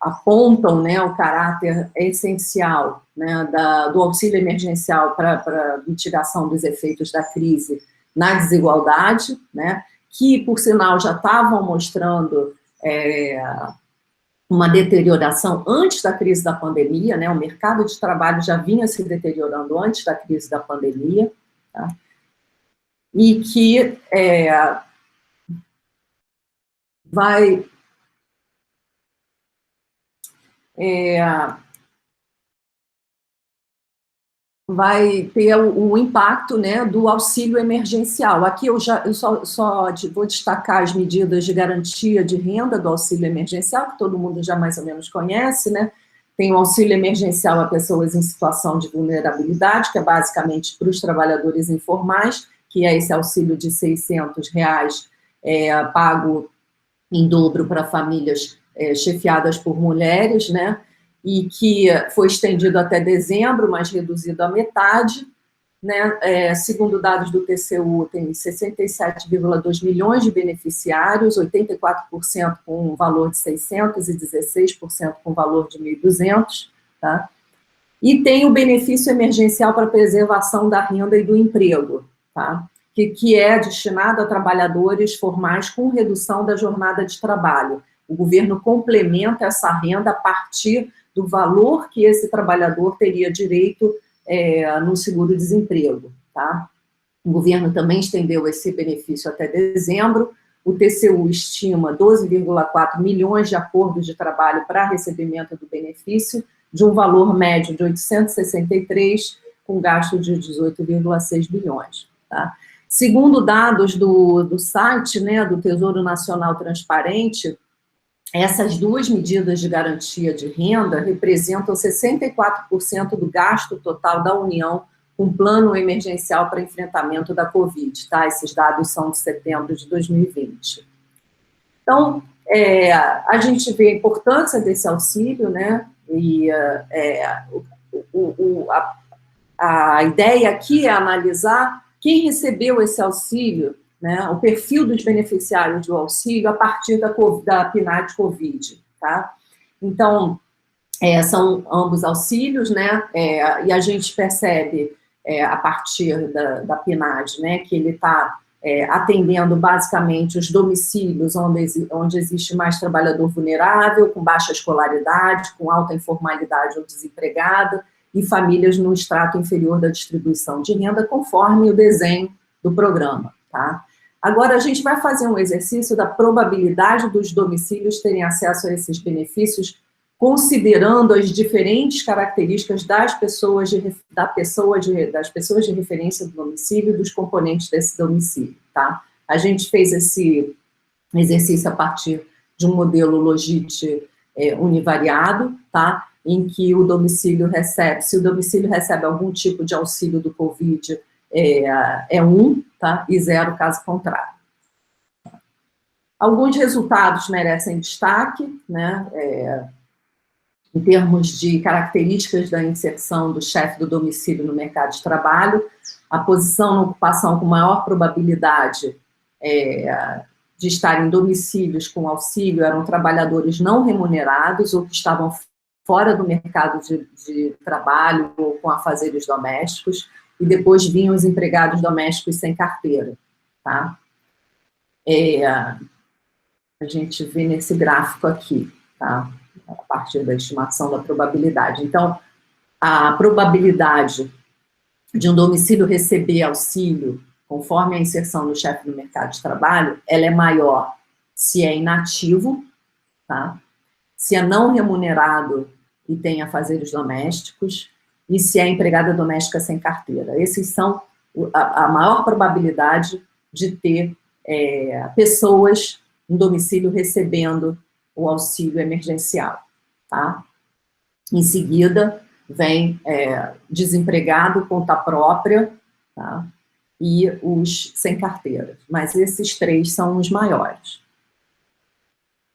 apontam, né, o caráter essencial, né, do auxílio emergencial para mitigação dos efeitos da crise na desigualdade, né, que, por sinal, já estavam mostrando uma deterioração antes da crise da pandemia, né? O mercado de trabalho já vinha se deteriorando antes da crise da pandemia, tá? E que vai ter o impacto, né, do auxílio emergencial. Aqui eu só vou destacar as medidas de garantia de renda do auxílio emergencial, que todo mundo já mais ou menos conhece, né? Tem o auxílio emergencial a pessoas em situação de vulnerabilidade, que é basicamente para os trabalhadores informais, que é esse auxílio de R$600, pago em dobro para famílias chefiadas por mulheres, né? E que foi estendido até dezembro, mas reduzido à metade, né? Segundo dados do TCU, tem 67,2 milhões de beneficiários, 84% com um valor de 600 e 16% com valor de 1.200, tá? E tem o benefício emergencial para preservação da renda e do emprego, tá? Que é destinado a trabalhadores formais com redução da jornada de trabalho. O governo complementa essa renda a partir do valor que esse trabalhador teria direito no seguro-desemprego, tá? O governo também estendeu esse benefício até dezembro. O TCU estima 12,4 milhões de acordos de trabalho para recebimento do benefício, de um valor médio de 863, com gasto de 18,6 bilhões, tá? Segundo dados do site, né, do Tesouro Nacional Transparente, essas duas medidas de garantia de renda representam 64% do gasto total da União com plano emergencial para enfrentamento da Covid, tá? Esses dados são de setembro de 2020. Então, a gente vê a importância desse auxílio, né? E a ideia aqui é analisar quem recebeu esse auxílio, né, o perfil dos beneficiários do auxílio a partir da PNAD Covid, tá? Então, são ambos auxílios, né, e a gente percebe a partir da PNAD, né, que ele está atendendo basicamente os domicílios onde existe mais trabalhador vulnerável, com baixa escolaridade, com alta informalidade ou desempregada, e famílias no extrato inferior da distribuição de renda, conforme o desenho do programa, tá? Agora, a gente vai fazer um exercício da probabilidade dos domicílios terem acesso a esses benefícios, considerando as diferentes características das pessoas de referência do domicílio e dos componentes desse domicílio, tá? A gente fez esse exercício a partir de um modelo Logit univariado, tá? Em que o domicílio se o domicílio recebe algum tipo de auxílio do Covid, 1, tá? E 0 caso contrário. Alguns resultados merecem destaque, né? Em termos de características da inserção do chefe do domicílio no mercado de trabalho, a posição na ocupação com maior probabilidade de estar em domicílios com auxílio eram trabalhadores não remunerados ou que estavam fora do mercado de trabalho ou com afazeres domésticos, e depois vinham os empregados domésticos sem carteira, tá? A gente vê nesse gráfico aqui, tá? A partir da estimação da probabilidade. Então, a probabilidade de um domicílio receber auxílio, conforme a inserção do chefe do mercado de trabalho, ela é maior se é inativo, tá? Se é não remunerado e tem afazeres domésticos, e se é empregada doméstica sem carteira. Esses são a maior probabilidade de ter pessoas em domicílio recebendo o auxílio emergencial, tá? Em seguida, vem desempregado, conta própria, tá? E os sem carteira. Mas esses três são os maiores.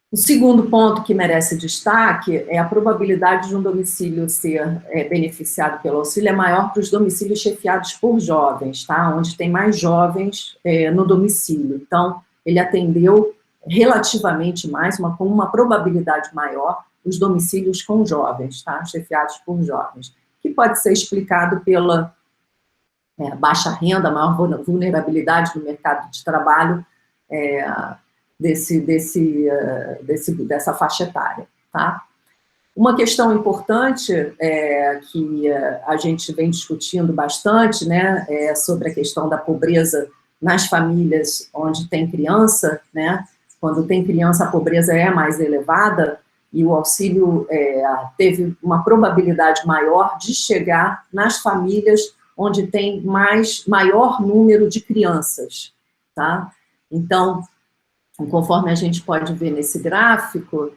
O segundo ponto que merece destaque é a probabilidade de um domicílio ser beneficiado pelo auxílio é maior para os domicílios chefiados por jovens, tá? Onde tem mais jovens no domicílio. Então, ele atendeu relativamente mais, com uma probabilidade maior, os domicílios com jovens, tá? Chefiados por jovens, que pode ser explicado pela baixa renda, maior vulnerabilidade no mercado de trabalho, dessa faixa etária. tá? Uma questão importante que a gente vem discutindo bastante, né, é sobre a questão da pobreza nas famílias onde tem criança, né? Quando tem criança, a pobreza é mais elevada e o auxílio teve uma probabilidade maior de chegar nas famílias onde tem maior número de crianças, tá? Então, conforme a gente pode ver nesse gráfico,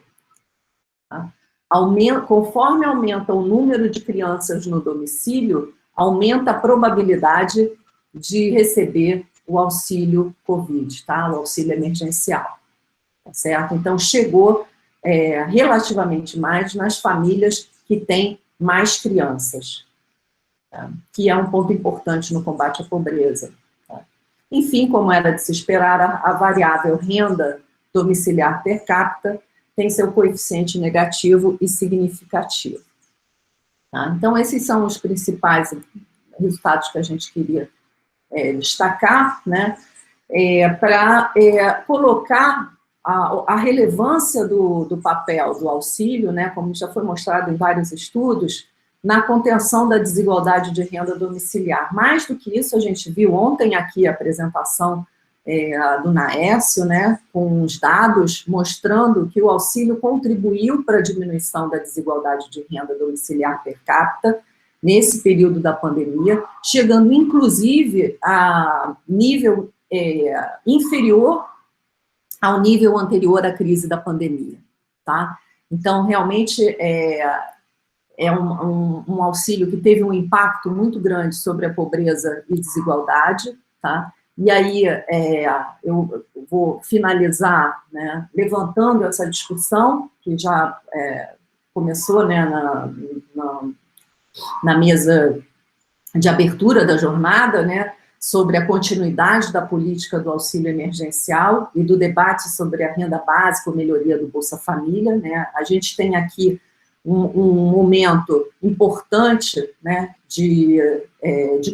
tá? Conforme aumenta o número de crianças no domicílio, aumenta a probabilidade de receber o auxílio Covid, tá? O auxílio emergencial, tá certo? Então, chegou relativamente mais nas famílias que têm mais crianças, tá? Que é um ponto importante no combate à pobreza. Tá? Enfim, como era de se esperar, a variável renda domiciliar per capita tem seu coeficiente negativo e significativo. Tá? Então, esses são os principais resultados que a gente queria destacar, né, para colocar a relevância do papel do auxílio, né, como já foi mostrado em vários estudos, na contenção da desigualdade de renda domiciliar. Mais do que isso, a gente viu ontem aqui a apresentação do Naércio, né, com os dados mostrando que o auxílio contribuiu para a diminuição da desigualdade de renda domiciliar per capita nesse período da pandemia, chegando inclusive a nível inferior ao nível anterior à crise da pandemia, tá? Então, realmente, é um auxílio que teve um impacto muito grande sobre a pobreza e desigualdade, tá? E aí, eu vou finalizar, né, levantando essa discussão, que já começou, né, na mesa de abertura da jornada, né, sobre a continuidade da política do auxílio emergencial e do debate sobre a renda básica ou melhoria do Bolsa Família, né. A gente tem aqui um momento importante, né, de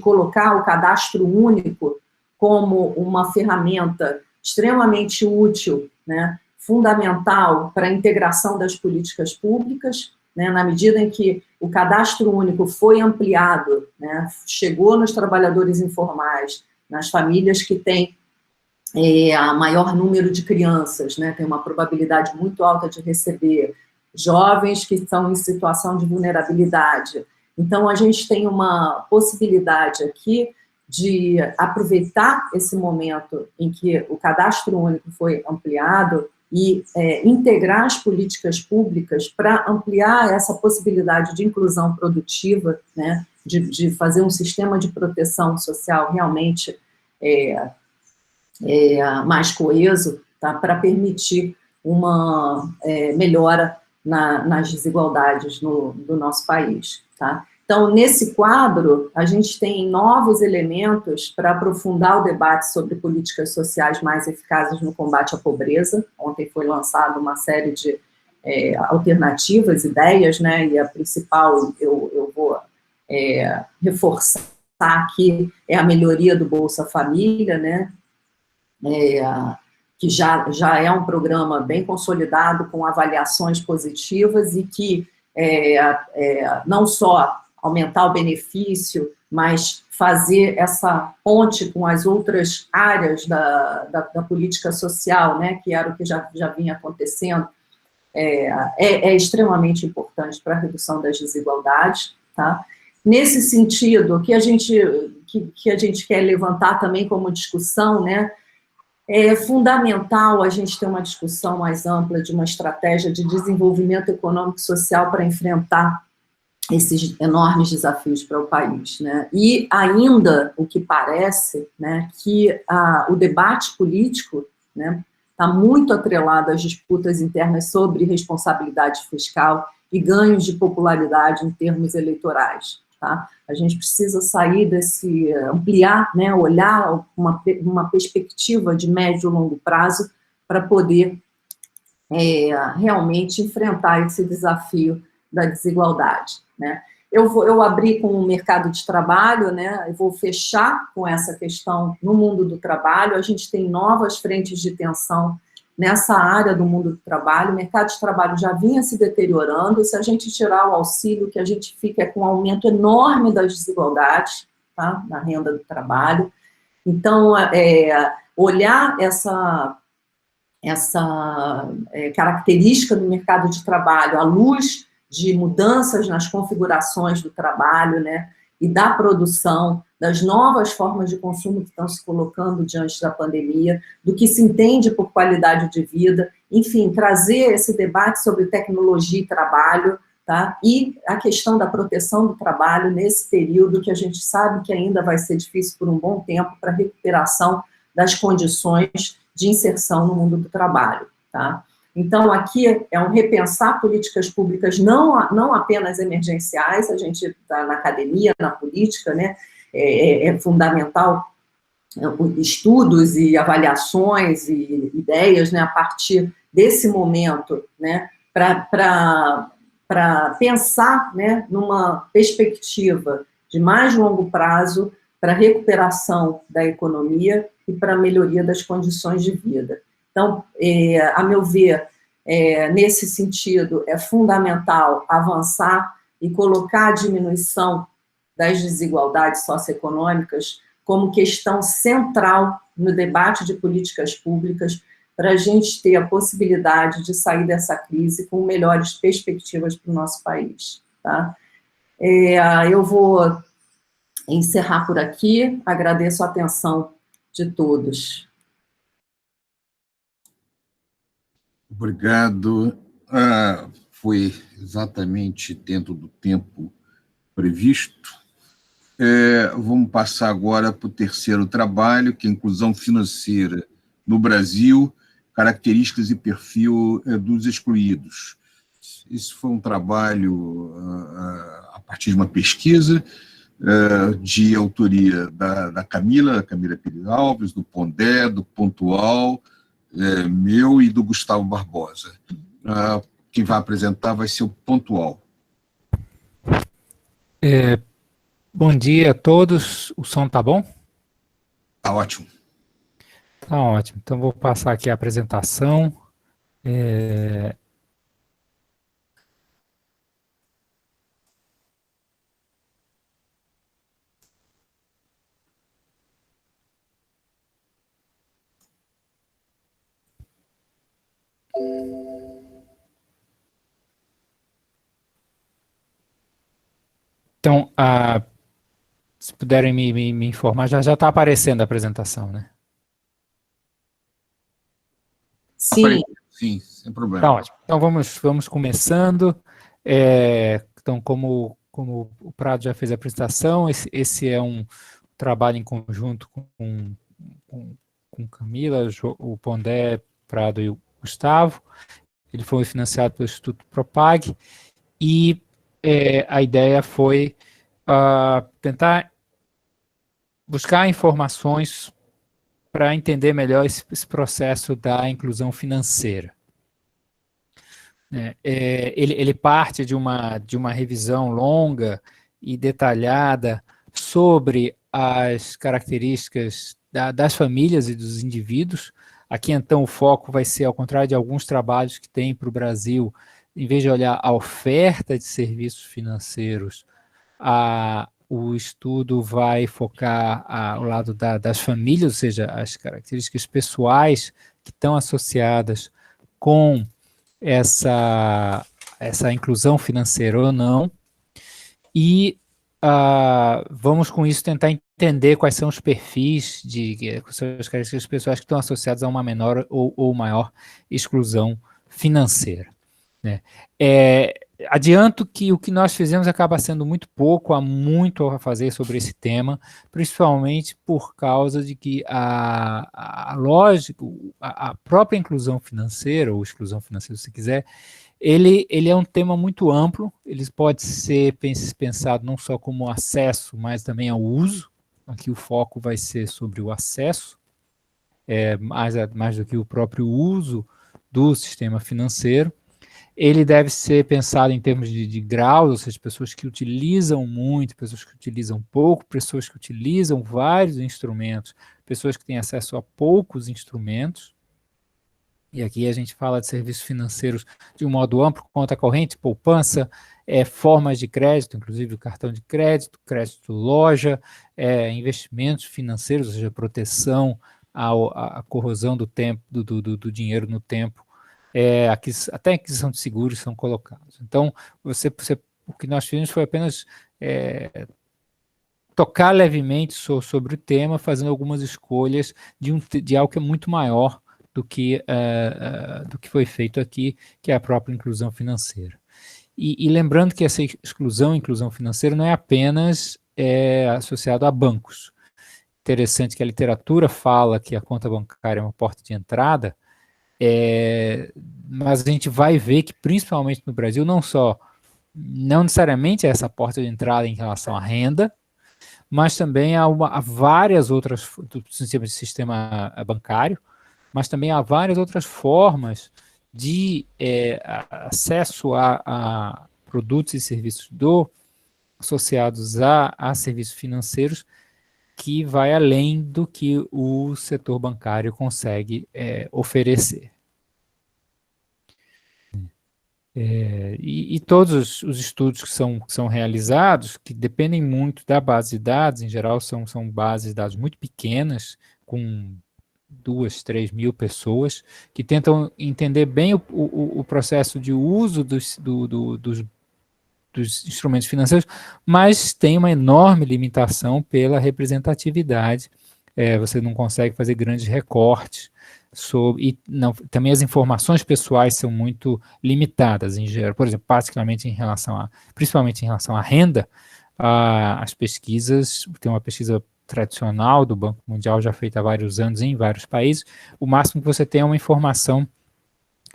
colocar o cadastro único como uma ferramenta extremamente útil, né, fundamental para a integração das políticas públicas, né, na medida em que o cadastro único foi ampliado, né, chegou nos trabalhadores informais, nas famílias que têm maior número de crianças, né, tem uma probabilidade muito alta de receber, jovens que estão em situação de vulnerabilidade. Então, a gente tem uma possibilidade aqui de aproveitar esse momento em que o cadastro único foi ampliado e integrar as políticas públicas para ampliar essa possibilidade de inclusão produtiva, né, de fazer um sistema de proteção social realmente mais coeso, tá, para permitir uma melhora nas desigualdades do nosso país. Tá? Então, nesse quadro, a gente tem novos elementos para aprofundar o debate sobre políticas sociais mais eficazes no combate à pobreza. Ontem foi lançada uma série de alternativas, ideias, né, e a principal, eu vou reforçar aqui, é a melhoria do Bolsa Família, né, que já é um programa bem consolidado, com avaliações positivas e que não só aumentar o benefício, mas fazer essa ponte com as outras áreas da política social, né, que era o que já vinha acontecendo, é extremamente importante para a redução das desigualdades. Tá? Nesse sentido, o que a gente quer levantar também como discussão, né, é fundamental a gente ter uma discussão mais ampla de uma estratégia de desenvolvimento econômico e social para enfrentar esses enormes desafios para o país, né? E ainda, o que parece, né, que o debate político, né, está muito atrelado às disputas internas sobre responsabilidade fiscal e ganhos de popularidade em termos eleitorais. Tá? A gente precisa sair ampliar, né, olhar uma perspectiva de médio e longo prazo para poder realmente enfrentar esse desafio da desigualdade. Né? Eu abri com o mercado de trabalho, né, eu vou fechar com essa questão no mundo do trabalho. A gente tem novas frentes de tensão nessa área do mundo do trabalho. O mercado de trabalho já vinha se deteriorando, e se a gente tirar o auxílio, que a gente fica com um aumento enorme das desigualdades, tá, na renda do trabalho. Então, olhar essa característica do mercado de trabalho à luz de mudanças nas configurações do trabalho, né, e da produção, das novas formas de consumo que estão se colocando diante da pandemia, do que se entende por qualidade de vida, enfim, trazer esse debate sobre tecnologia e trabalho, tá? E a questão da proteção do trabalho nesse período que a gente sabe que ainda vai ser difícil por um bom tempo para a recuperação das condições de inserção no mundo do trabalho, tá? Então, aqui é um repensar políticas públicas não apenas emergenciais, a gente está na academia, na política, né? É fundamental estudos e avaliações e ideias, né, a partir desse momento, né, para pensar, né, numa perspectiva de mais longo prazo para a recuperação da economia e para a melhoria das condições de vida. Então, a meu ver, nesse sentido, é fundamental avançar e colocar a diminuição das desigualdades socioeconômicas como questão central no debate de políticas públicas para a gente ter a possibilidade de sair dessa crise com melhores perspectivas para o nosso país, tá? Eu vou encerrar por aqui, agradeço a atenção de todos. Obrigado. Foi exatamente dentro do tempo previsto. Vamos passar agora para o terceiro trabalho, que é a inclusão financeira no Brasil, características e perfil dos excluídos. Esse foi um trabalho a partir de uma pesquisa de autoria da Camila Pires Alves, do Pondé, do Pontual, meu e do Gustavo Barbosa. Quem vai apresentar vai ser o Pontual. Bom dia a todos. O som tá bom? Tá ótimo. Tá ótimo. Então vou passar aqui a apresentação. Então, se puderem me informar, já está aparecendo a apresentação, né? Sim. Sim, sem problema. Tá ótimo. Então vamos começando. Então, como o Prado já fez a apresentação, esse é um trabalho em conjunto com Camila, o Pondé, Prado e o Gustavo. Ele foi financiado pelo Instituto Propag e a ideia foi tentar buscar informações para entender melhor esse processo da inclusão financeira. Ele parte de uma revisão longa e detalhada sobre as características das famílias e dos indivíduos. Aqui, então, o foco vai ser, ao contrário de alguns trabalhos que tem para o Brasil, em vez de olhar a oferta de serviços financeiros, o estudo vai focar ao lado das famílias, ou seja, as características pessoais que estão associadas com essa inclusão financeira ou não, e vamos com isso tentar entender quais são os perfis as características pessoais que estão associadas a uma menor ou maior exclusão financeira, né? Adianto que o que nós fizemos acaba sendo muito pouco, há muito a fazer sobre esse tema, principalmente por causa de que a lógica, a própria inclusão financeira, ou exclusão financeira, se quiser, ele é um tema muito amplo, ele pode ser pensado não só como acesso, mas também ao uso. Aqui o foco vai ser sobre o acesso, mais do que o próprio uso do sistema financeiro. Ele deve ser pensado em termos de graus, ou seja, pessoas que utilizam muito, pessoas que utilizam pouco, pessoas que utilizam vários instrumentos, pessoas que têm acesso a poucos instrumentos. E aqui a gente fala de serviços financeiros de um modo amplo, conta corrente, poupança, formas de crédito, inclusive o cartão de crédito, crédito loja, investimentos financeiros, ou seja, proteção à corrosão do tempo, do dinheiro no tempo, até aquisição de seguros são colocados. Então, o que nós fizemos foi apenas tocar levemente sobre o tema, fazendo algumas escolhas de algo que é muito maior do que foi feito aqui, que é a própria inclusão financeira. E lembrando que essa inclusão financeira não é apenas associada a bancos. Interessante que a literatura fala que a conta bancária é uma porta de entrada, mas a gente vai ver que, principalmente no Brasil, não necessariamente é essa porta de entrada em relação à renda, mas também há várias outras, do sistema bancário, mas também há várias outras formas de acesso a produtos e serviços associados a serviços financeiros que vai além do que o setor bancário consegue oferecer. E todos os estudos que são realizados, que dependem muito da base de dados, em geral são bases de dados muito pequenas, com 2, 3 mil pessoas, que tentam entender bem o processo de uso dos instrumentos financeiros, mas tem uma enorme limitação pela representatividade. Você não consegue fazer grandes recortes também as informações pessoais são muito limitadas, em geral, por exemplo, principalmente em relação à renda, as pesquisas, tem uma pesquisa tradicional do Banco Mundial já feita há vários anos em vários países, o máximo que você tem é uma informação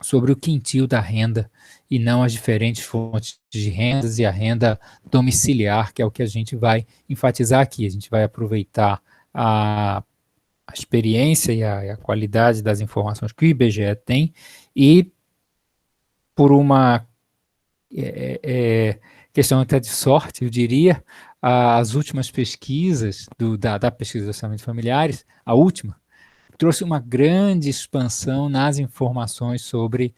sobre o quintil da renda e não as diferentes fontes de rendas e a renda domiciliar, que é o que a gente vai enfatizar aqui. A gente vai aproveitar a experiência e a qualidade das informações que o IBGE tem e, por uma questão até de sorte, eu diria, as últimas pesquisas da pesquisa de orçamentos familiares, a última, trouxe uma grande expansão nas informações sobre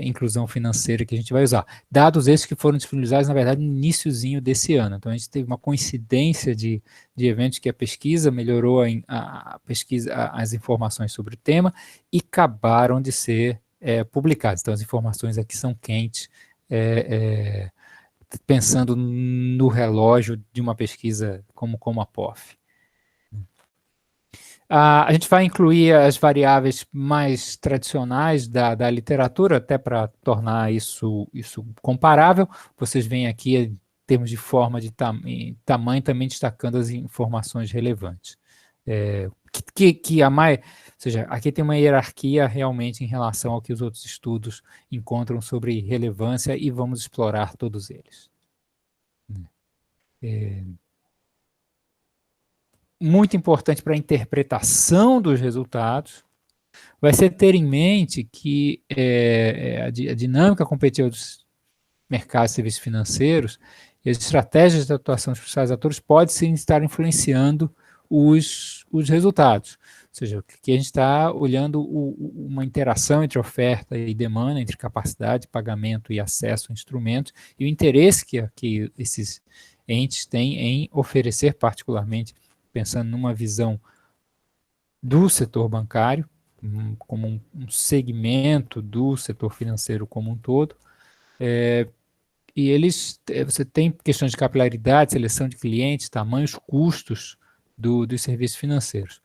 inclusão financeira que a gente vai usar. Dados esses que foram disponibilizados, na verdade, no iniciozinho desse ano. Então, a gente teve uma coincidência de eventos que a pesquisa melhorou as informações sobre o tema e acabaram de ser publicadas. Então, as informações aqui são quentes, pensando no relógio de uma pesquisa como a POF. A gente vai incluir as variáveis mais tradicionais da literatura, até para tornar isso comparável. Vocês veem aqui, em termos de forma de tamanho, também destacando as informações relevantes. Ou seja, aqui tem uma hierarquia realmente em relação ao que os outros estudos encontram sobre relevância e vamos explorar todos eles. Muito importante para a interpretação dos resultados vai ser ter em mente que a dinâmica competitiva dos mercados de serviços financeiros e as estratégias de atuação dos principais atores podem sim estar influenciando os resultados. Ou seja, aqui a gente está olhando uma interação entre oferta e demanda, entre capacidade, pagamento e acesso a instrumentos, e o interesse que esses entes têm em oferecer, particularmente, pensando numa visão do setor bancário, como um segmento do setor financeiro como um todo, e você tem questões de capilaridade, seleção de clientes, tamanhos, custos dos serviços financeiros.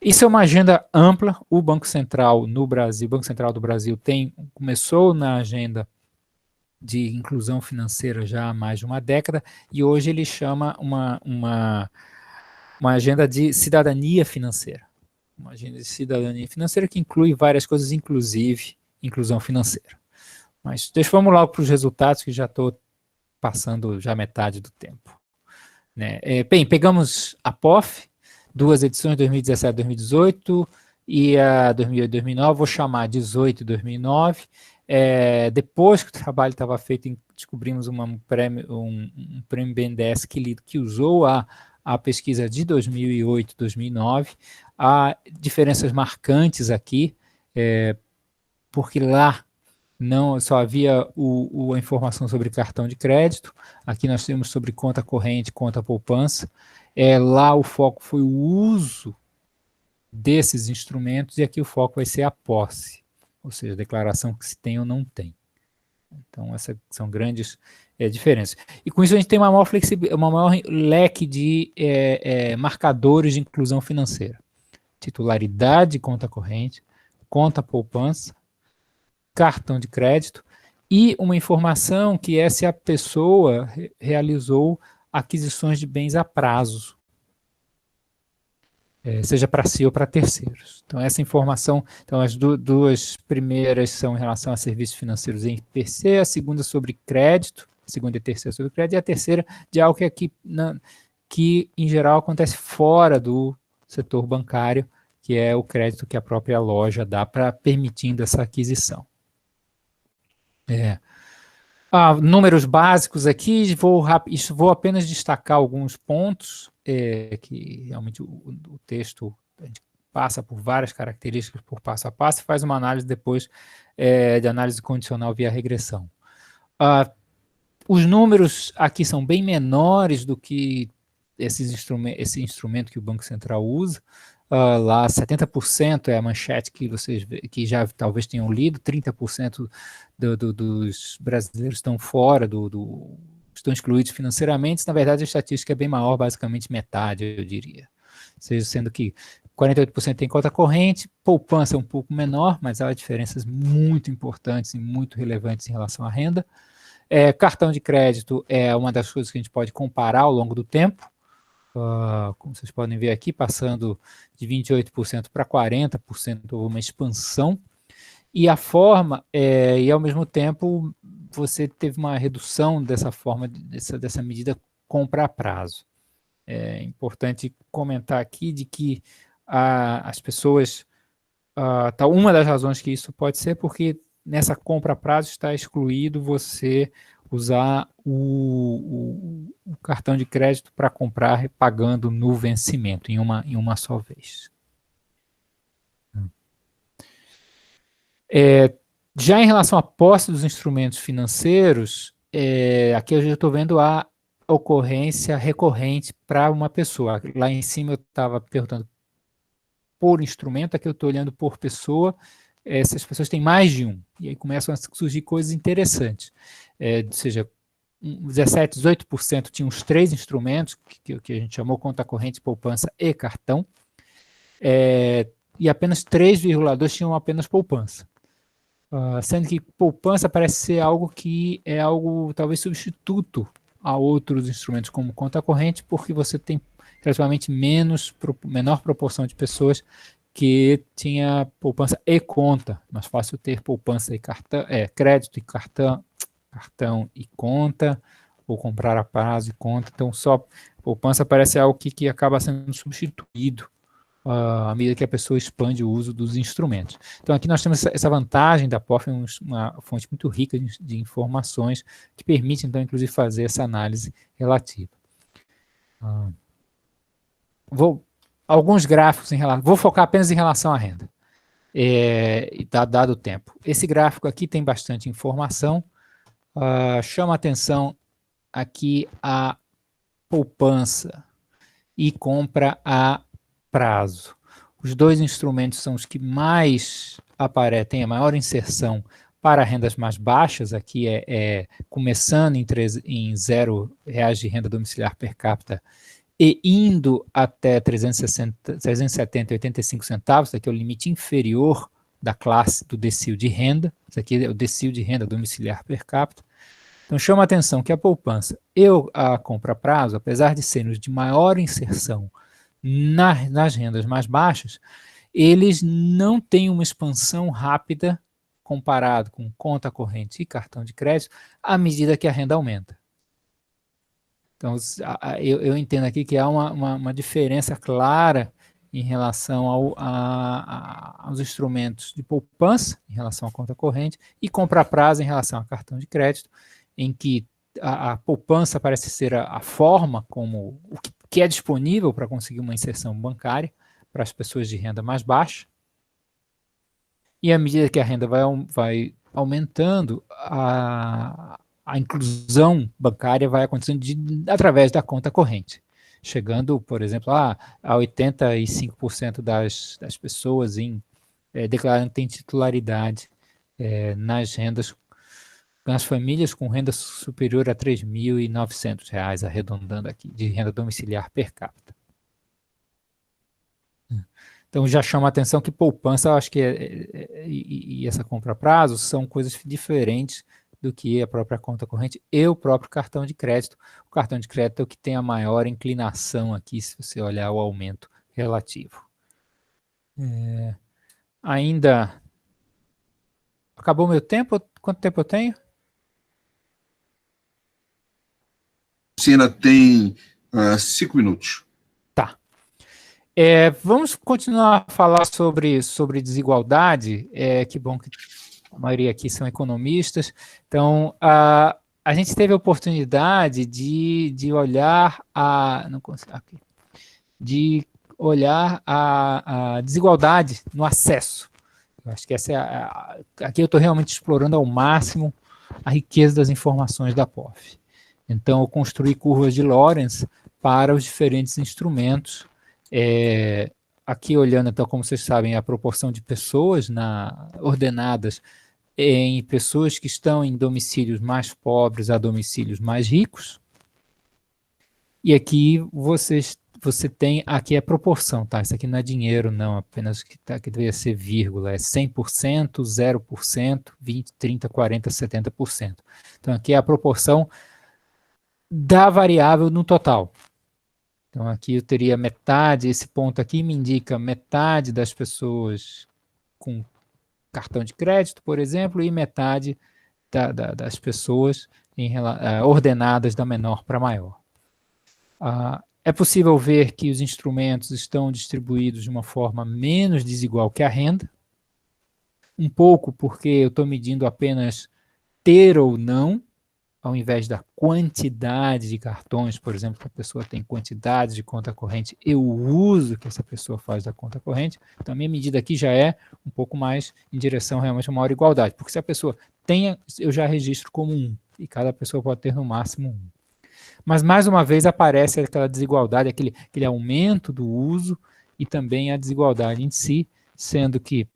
Isso é uma agenda ampla. O Banco Central no Brasil, o Banco Central do Brasil começou na agenda de inclusão financeira já há mais de uma década, e hoje ele chama uma agenda de cidadania financeira. Uma agenda de cidadania financeira que inclui várias coisas, inclusive inclusão financeira. Mas vamos logo para os resultados, que já estou passando já metade do tempo. Bem, pegamos a POF, 2 edições, 2017 e 2018, e a 2008 e 2009, vou chamar 18 e 2009. Depois que o trabalho estava feito, descobrimos um prêmio BNDES que usou a pesquisa de 2008 e 2009. Há diferenças marcantes aqui. porque lá não só havia a informação sobre cartão de crédito, aqui nós temos sobre conta corrente, conta poupança. Lá o foco foi o uso desses instrumentos, e aqui o foco vai ser a posse, ou seja, a declaração que se tem ou não tem. Então, essas são grandes diferenças. E com isso a gente tem uma maior leque de marcadores de inclusão financeira. Titularidade de conta corrente, conta poupança, cartão de crédito, e uma informação que é se a pessoa realizou aquisições de bens a prazo, seja para si ou para terceiros. Então, essa informação, então as duas primeiras são em relação a serviços financeiros em per se, a segunda sobre crédito, a segunda e a terceira sobre crédito, e a terceira de algo que em geral acontece fora do setor bancário, que é o crédito que a própria loja dá permitindo essa aquisição. Números básicos aqui, vou apenas destacar alguns pontos, que realmente o texto a gente passa por várias características por passo a passo e faz uma análise depois de análise condicional via regressão. Os números aqui são bem menores do que esse instrumento que o Banco Central usa. Lá 70% é a manchete que vocês que já talvez tenham lido, 30% dos brasileiros estão fora, estão excluídos financeiramente. Na verdade, a estatística é bem maior, basicamente metade, eu diria. Sendo que 48% tem conta corrente, poupança é um pouco menor, mas há diferenças muito importantes e muito relevantes em relação à renda. Cartão de crédito é uma das coisas que a gente pode comparar ao longo do tempo. Como vocês podem ver aqui, passando de 28% para 40%, houve uma expansão, e a forma, e ao mesmo tempo, você teve uma redução dessa forma, dessa medida compra a prazo. É importante comentar aqui de que as pessoas, uma das razões que isso pode ser porque nessa compra a prazo está excluído você usar o cartão de crédito para comprar pagando no vencimento, em uma só vez. Já em relação à posse dos instrumentos financeiros, aqui eu já estou vendo a ocorrência recorrente para uma pessoa. Lá em cima eu estava perguntando por instrumento, aqui eu estou olhando por pessoa. Essas pessoas têm mais de um, e aí começam a surgir coisas interessantes. Ou seja, 17%, 18% tinham os 3 instrumentos, que a gente chamou conta corrente, poupança e cartão, e apenas 3,2% tinham apenas poupança. Sendo que poupança parece ser algo que é algo talvez substituto a outros instrumentos como conta corrente, porque você tem relativamente menor proporção de pessoas que tinha poupança e conta. Mais fácil ter poupança e cartão, crédito e cartão e conta, ou comprar a prazo e conta. Então, só poupança parece algo que acaba sendo substituído à medida que a pessoa expande o uso dos instrumentos. Então, aqui nós temos essa vantagem da POF, uma fonte muito rica de informações, que permite, então, inclusive, fazer essa análise relativa. Alguns gráficos vou focar apenas em relação à renda, dado o tempo. Esse gráfico aqui tem bastante informação, chama atenção aqui a poupança e compra a prazo. Os 2 instrumentos são os que mais têm a maior inserção para rendas mais baixas. Aqui começando em R$0 de renda domiciliar per capita e indo até 370,85 centavos, aqui é o limite inferior da classe do decil de renda. Isso aqui é o decil de renda domiciliar per capita. Então, chama a atenção que a poupança e a compra a prazo, apesar de serem de maior inserção nas rendas mais baixas, eles não têm uma expansão rápida comparado com conta corrente e cartão de crédito à medida que a renda aumenta. Então, eu entendo aqui que há uma diferença clara em relação aos instrumentos de poupança, em relação à conta corrente, e compra a prazo em relação a cartão de crédito, em que a poupança parece ser a forma como o que é disponível para conseguir uma inserção bancária para as pessoas de renda mais baixa, E à medida que a renda vai aumentando, a inclusão bancária vai acontecendo através da conta corrente, chegando, por exemplo, a 85% das pessoas declarando que tem titularidade nas rendas, nas famílias com renda superior a R$ 3.900, arredondando aqui, de renda domiciliar per capita. Então já chama a atenção que poupança, eu acho que e essa compra a prazo são coisas diferentes do que a própria conta corrente e o próprio cartão de crédito. O cartão de crédito é o que tem a maior inclinação aqui, se você olhar o aumento relativo. Ainda... Acabou meu tempo? Quanto tempo eu tenho? Você ainda tem 5 minutos. Tá. Vamos continuar a falar sobre desigualdade. Que bom que a maioria aqui são economistas. Então, a gente teve a oportunidade de olhar não consigo, aqui, de olhar a desigualdade no acesso. Eu acho que aqui eu estou realmente explorando ao máximo a riqueza das informações da POF. Então, eu construí curvas de Lorenz para os diferentes instrumentos. Aqui, olhando, então, como vocês sabem, a proporção de pessoas ordenadas em pessoas que estão em domicílios mais pobres a domicílios mais ricos. E aqui você tem, aqui é proporção, tá? Isso aqui não é dinheiro, não, apenas que deveria ser vírgula, é 100%, 0%, 20%, 30%, 40%, 70%. Então, aqui é a proporção da variável no total. Então, aqui eu teria metade, esse ponto aqui me indica metade das pessoas com cartão de crédito, por exemplo, e metade das pessoas ordenadas da menor para maior. É possível ver que os instrumentos estão distribuídos de uma forma menos desigual que a renda, um pouco porque eu estou medindo apenas ter ou não, ao invés da quantidade de cartões, por exemplo, que a pessoa tem quantidade de conta corrente e o uso que essa pessoa faz da conta corrente. Então, a minha medida aqui já é um pouco mais em direção realmente a uma maior igualdade, porque se a pessoa tenha, eu já registro como 1, e cada pessoa pode ter no máximo 1. Mas, mais uma vez, aparece aquela desigualdade, aquele aumento do uso e também a desigualdade em si, sendo que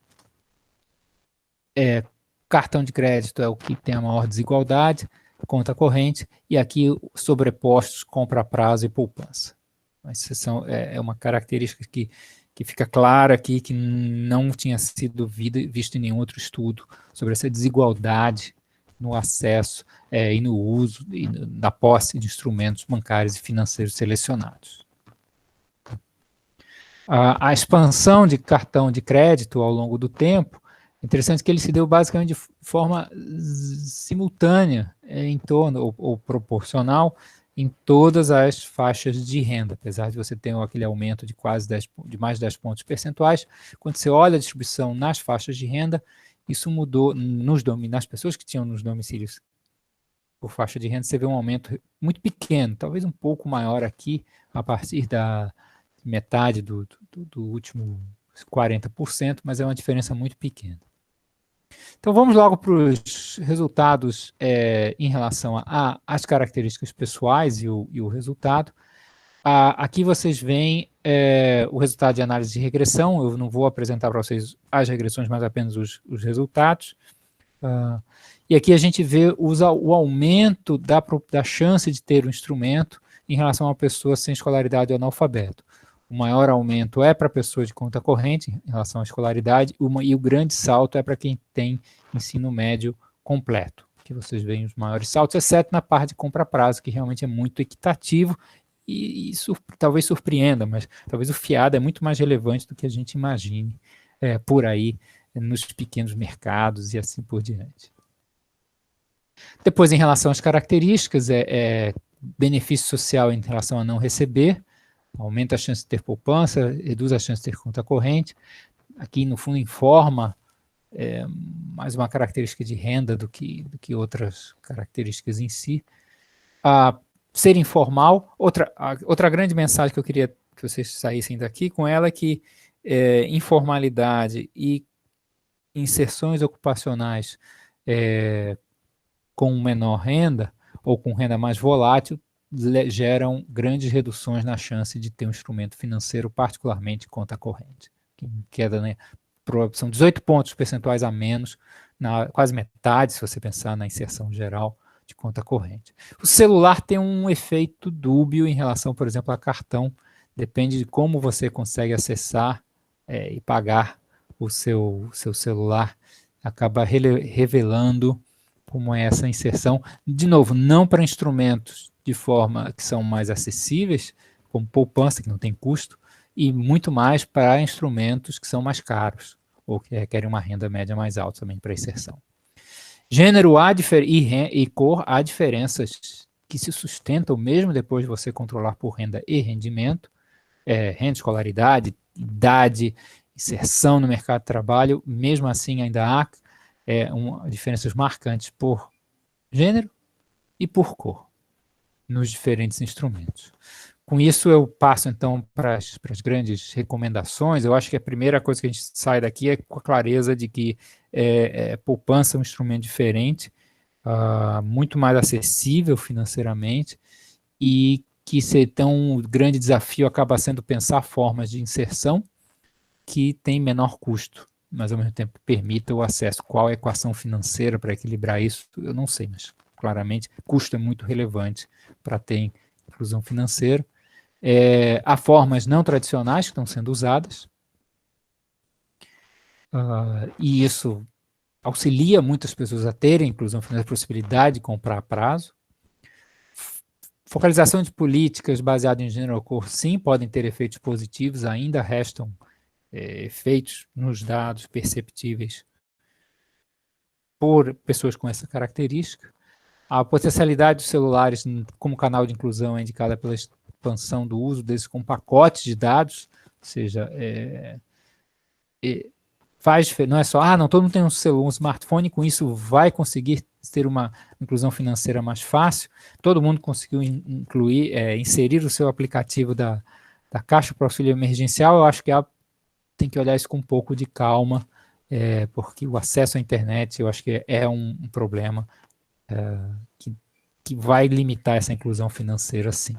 cartão de crédito é o que tem a maior desigualdade, conta corrente, e aqui sobrepostos compra a prazo e poupança. É uma característica que fica clara aqui, que não tinha sido visto em nenhum outro estudo sobre essa desigualdade no acesso e no uso e na posse de instrumentos bancários e financeiros selecionados. A expansão de cartão de crédito ao longo do tempo, interessante que ele se deu basicamente de forma simultânea, em torno, ou proporcional, em todas as faixas de renda, apesar de você ter aquele aumento de mais de 10 pontos percentuais. Quando você olha a distribuição nas faixas de renda, isso mudou nas pessoas que tinham nos domicílios por faixa de renda, você vê um aumento muito pequeno, talvez um pouco maior aqui, a partir da metade do último 40%, mas é uma diferença muito pequena. Então, vamos logo para os resultados em relação às características pessoais e o resultado. Aqui vocês veem o resultado de análise de regressão. Eu não vou apresentar para vocês as regressões, mas apenas os resultados. E aqui a gente vê o aumento da chance de ter um instrumento em relação a uma pessoa sem escolaridade ou analfabeto. O maior aumento é para a pessoa de conta corrente em relação à escolaridade, e o grande salto é para quem tem ensino médio completo, que vocês veem os maiores saltos, exceto na parte de compra a prazo, que realmente é muito equitativo e talvez surpreenda, mas talvez o fiado é muito mais relevante do que a gente imagine por aí, nos pequenos mercados e assim por diante. Depois, em relação às características, benefício social em relação a não receber, aumenta a chance de ter poupança, reduz a chance de ter conta corrente. Aqui, no fundo, informa mais uma característica de renda do que outras características em si. Ser informal, outra grande mensagem que eu queria que vocês saíssem daqui com ela é que informalidade e inserções ocupacionais com menor renda ou com renda mais volátil geram grandes reduções na chance de ter um instrumento financeiro, particularmente conta corrente. Queda, né, são 18 pontos percentuais a menos, quase metade, se você pensar na inserção geral de conta corrente. O celular tem um efeito dúbio em relação, por exemplo, a cartão. Depende de como você consegue acessar e pagar o seu celular, acaba revelando como é essa inserção. De novo, não para instrumentos de forma que são mais acessíveis, como poupança, que não tem custo, e muito mais para instrumentos que são mais caros, ou que requerem uma renda média mais alta também para inserção. Gênero e cor, há diferenças que se sustentam mesmo depois de você controlar por renda e rendimento, renda, escolaridade, idade, inserção no mercado de trabalho, mesmo assim ainda há diferenças marcantes por gênero e por cor nos diferentes instrumentos. Com isso, eu passo, então, para as grandes recomendações. Eu acho que a primeira coisa que a gente sai daqui é com a clareza de que poupança é um instrumento diferente, muito mais acessível financeiramente, e que um grande desafio acaba sendo pensar formas de inserção que têm menor custo, mas ao mesmo tempo permita o acesso. Qual a equação financeira para equilibrar isso? Eu não sei, mas claramente custo é muito relevante para ter inclusão financeira. Há formas não tradicionais que estão sendo usadas, e isso auxilia muitas pessoas a terem inclusão financeira, a possibilidade de comprar a prazo. Focalização de políticas baseadas em gênero ou cor, sim, podem ter efeitos positivos, ainda restam efeitos nos dados perceptíveis por pessoas com essa característica. A potencialidade dos celulares como canal de inclusão é indicada pela expansão do uso desses com pacotes de dados, ou seja, não é só, não, todo mundo tem um smartphone, com isso vai conseguir ter uma inclusão financeira mais fácil. Todo mundo conseguiu inserir o seu aplicativo da Caixa para auxílio emergencial. Eu acho que tem que olhar isso com um pouco de calma, porque o acesso à internet, eu acho que é um problema que vai limitar essa inclusão financeira, sim.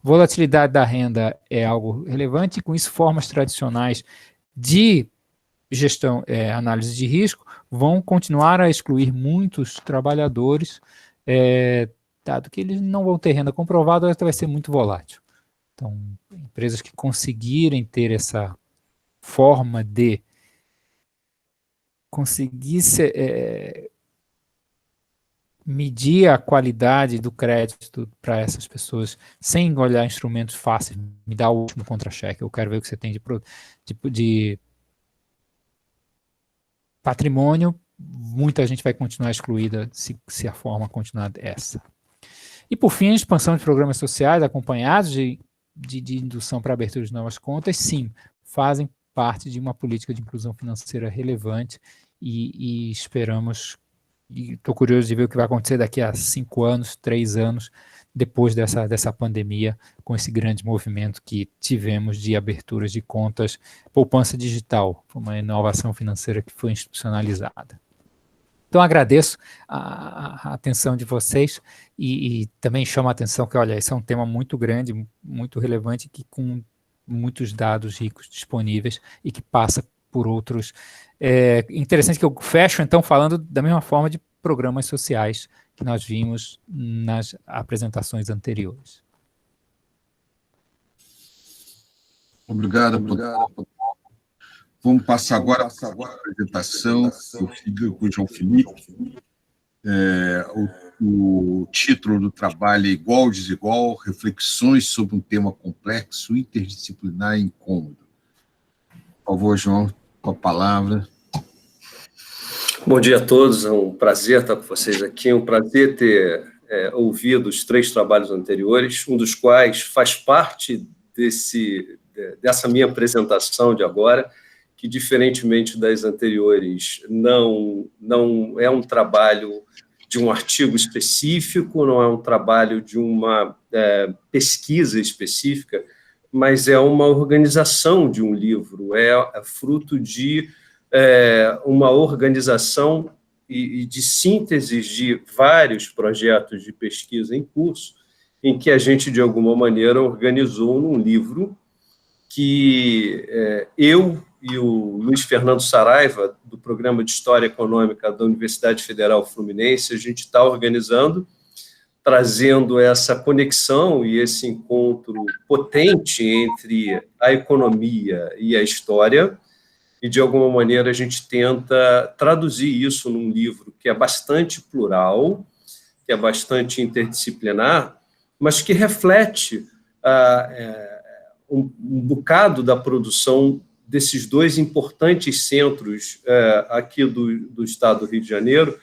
Volatilidade da renda é algo relevante, e com isso formas tradicionais de gestão, análise de risco, vão continuar a excluir muitos trabalhadores, dado que eles não vão ter renda comprovada, ela vai ser muito volátil. Então, empresas que conseguirem ter essa forma de conseguir medir a qualidade do crédito para essas pessoas, sem olhar instrumentos fáceis, me dá o último contra-cheque, eu quero ver o que você tem de patrimônio, muita gente vai continuar excluída se a forma continuar essa. E, por fim, a expansão de programas sociais acompanhados de indução para abertura de novas contas, sim, fazem parte de uma política de inclusão financeira relevante, e esperamos, e estou curioso de ver o que vai acontecer daqui a 5 anos, 3 anos, depois dessa pandemia, com esse grande movimento que tivemos de aberturas de contas, poupança digital, uma inovação financeira que foi institucionalizada. Então, agradeço a atenção de vocês, e também chamo a atenção que, olha, esse é um tema muito grande, muito relevante, que com muitos dados ricos disponíveis e que passa por outros. Interessante que eu fecho, então, falando da mesma forma de programas sociais que nós vimos nas apresentações anteriores. Obrigado. Vamos passar agora para a apresentação do Frederico João Felipe. O título do trabalho é Igual Desigual, reflexões sobre um tema complexo, interdisciplinar e incômodo. Por favor, João, com a palavra. Bom dia a todos, é um prazer estar com vocês aqui, é um prazer ter ouvido os 3 trabalhos anteriores, um dos quais faz parte dessa minha apresentação de agora, que, diferentemente das anteriores, não é um trabalho de um artigo específico, não é um trabalho de uma pesquisa específica, mas é uma organização de um livro, é fruto de uma organização e de síntese de vários projetos de pesquisa em curso, em que a gente, de alguma maneira, organizou num livro que eu e o Luiz Fernando Saraiva, do Programa de História Econômica da Universidade Federal Fluminense, a gente está organizando, trazendo essa conexão e esse encontro potente entre a economia e a história, e, de alguma maneira, a gente tenta traduzir isso num livro que é bastante plural, que é bastante interdisciplinar, mas que reflete um bocado da produção desses dois importantes centros aqui do Estado do Rio de Janeiro,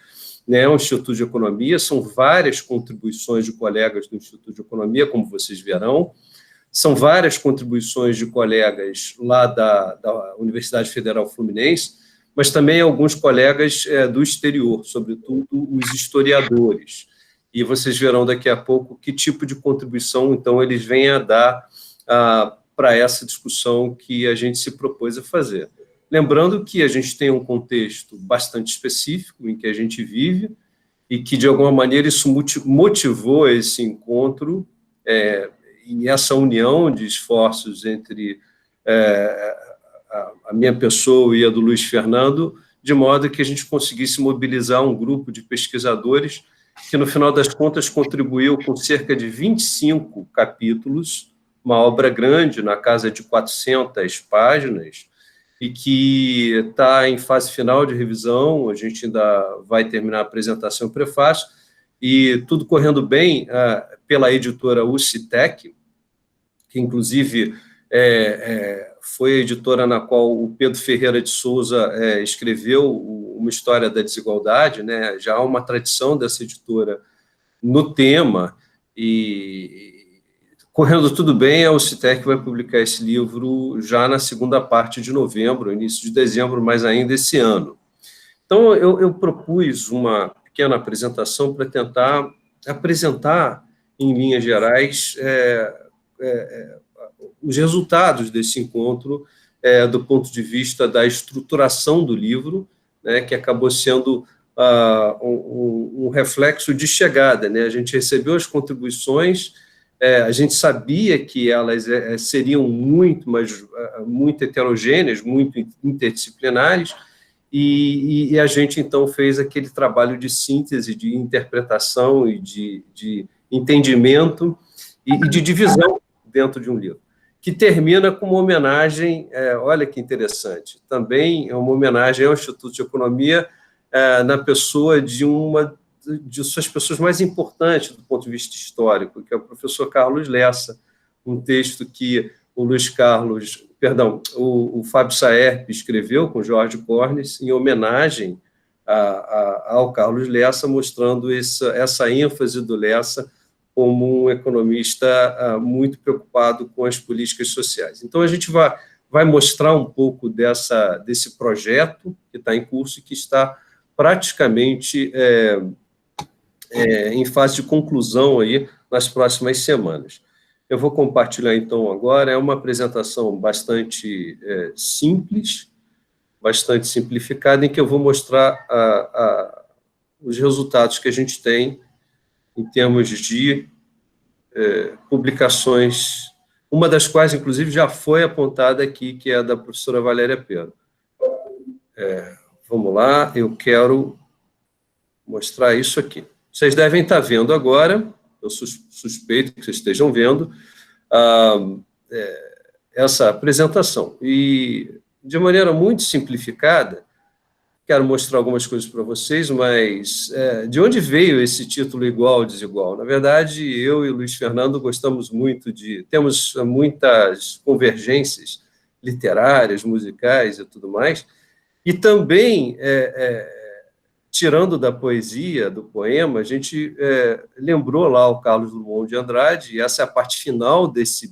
né, o Instituto de Economia. São várias contribuições de colegas do Instituto de Economia, como vocês verão, são várias contribuições de colegas lá da Universidade Federal Fluminense, mas também alguns colegas do exterior, sobretudo os historiadores. E vocês verão daqui a pouco que tipo de contribuição, então, eles vêm a dar para essa discussão que a gente se propôs a fazer. Lembrando que a gente tem um contexto bastante específico em que a gente vive e que, de alguma maneira, isso motivou esse encontro e essa união de esforços entre a minha pessoa e a do Luiz Fernando, de modo que a gente conseguisse mobilizar um grupo de pesquisadores que, no final das contas, contribuiu com cerca de 25 capítulos, uma obra grande, na casa de 400 páginas, e que está em fase final de revisão. A gente ainda vai terminar a apresentação e o prefácio, e tudo correndo bem pela editora UCTEC, que, inclusive, foi a editora na qual o Pedro Ferreira de Souza escreveu Uma História da Desigualdade, né? Já há uma tradição dessa editora no tema, e, correndo tudo bem, a UCTEC vai publicar esse livro já na segunda parte de novembro, início de dezembro, mas ainda esse ano. Então, eu propus uma pequena apresentação para tentar apresentar, em linhas gerais, os resultados desse encontro do ponto de vista da estruturação do livro, né, que acabou sendo um reflexo de chegada, né? A gente recebeu as contribuições, a gente sabia que elas seriam muito heterogêneas, muito interdisciplinares, e a gente, então, fez aquele trabalho de síntese, de interpretação e de entendimento e de divisão dentro de um livro, que termina com uma homenagem, olha que interessante, também é uma homenagem ao Instituto de Economia, na pessoa de uma de suas pessoas mais importantes do ponto de vista histórico, que é o professor Carlos Lessa, um texto que o Fábio Saerp escreveu com Jorge Cornes, em homenagem ao Carlos Lessa, mostrando essa ênfase do Lessa como um economista muito preocupado com as políticas sociais. Então, a gente vai mostrar um pouco desse projeto que está em curso e que está praticamente em fase de conclusão aí nas próximas semanas. Eu vou compartilhar, então, agora. É uma apresentação bastante simples, bastante simplificada, em que eu vou mostrar os resultados que a gente tem em termos de publicações, uma das quais, inclusive, já foi apontada aqui, que é a da professora Valéria Pero. Vamos lá, eu quero mostrar isso aqui. Vocês devem estar vendo agora, eu suspeito que vocês estejam vendo, essa apresentação. E, de maneira muito simplificada, quero mostrar algumas coisas para vocês, mas de onde veio esse título Igual, Desigual? Na verdade, eu e o Luiz Fernando gostamos muito temos muitas convergências literárias, musicais e tudo mais, e também, tirando da poesia, do poema, a gente lembrou lá o Carlos Drummond de Andrade, e essa é a parte final dessa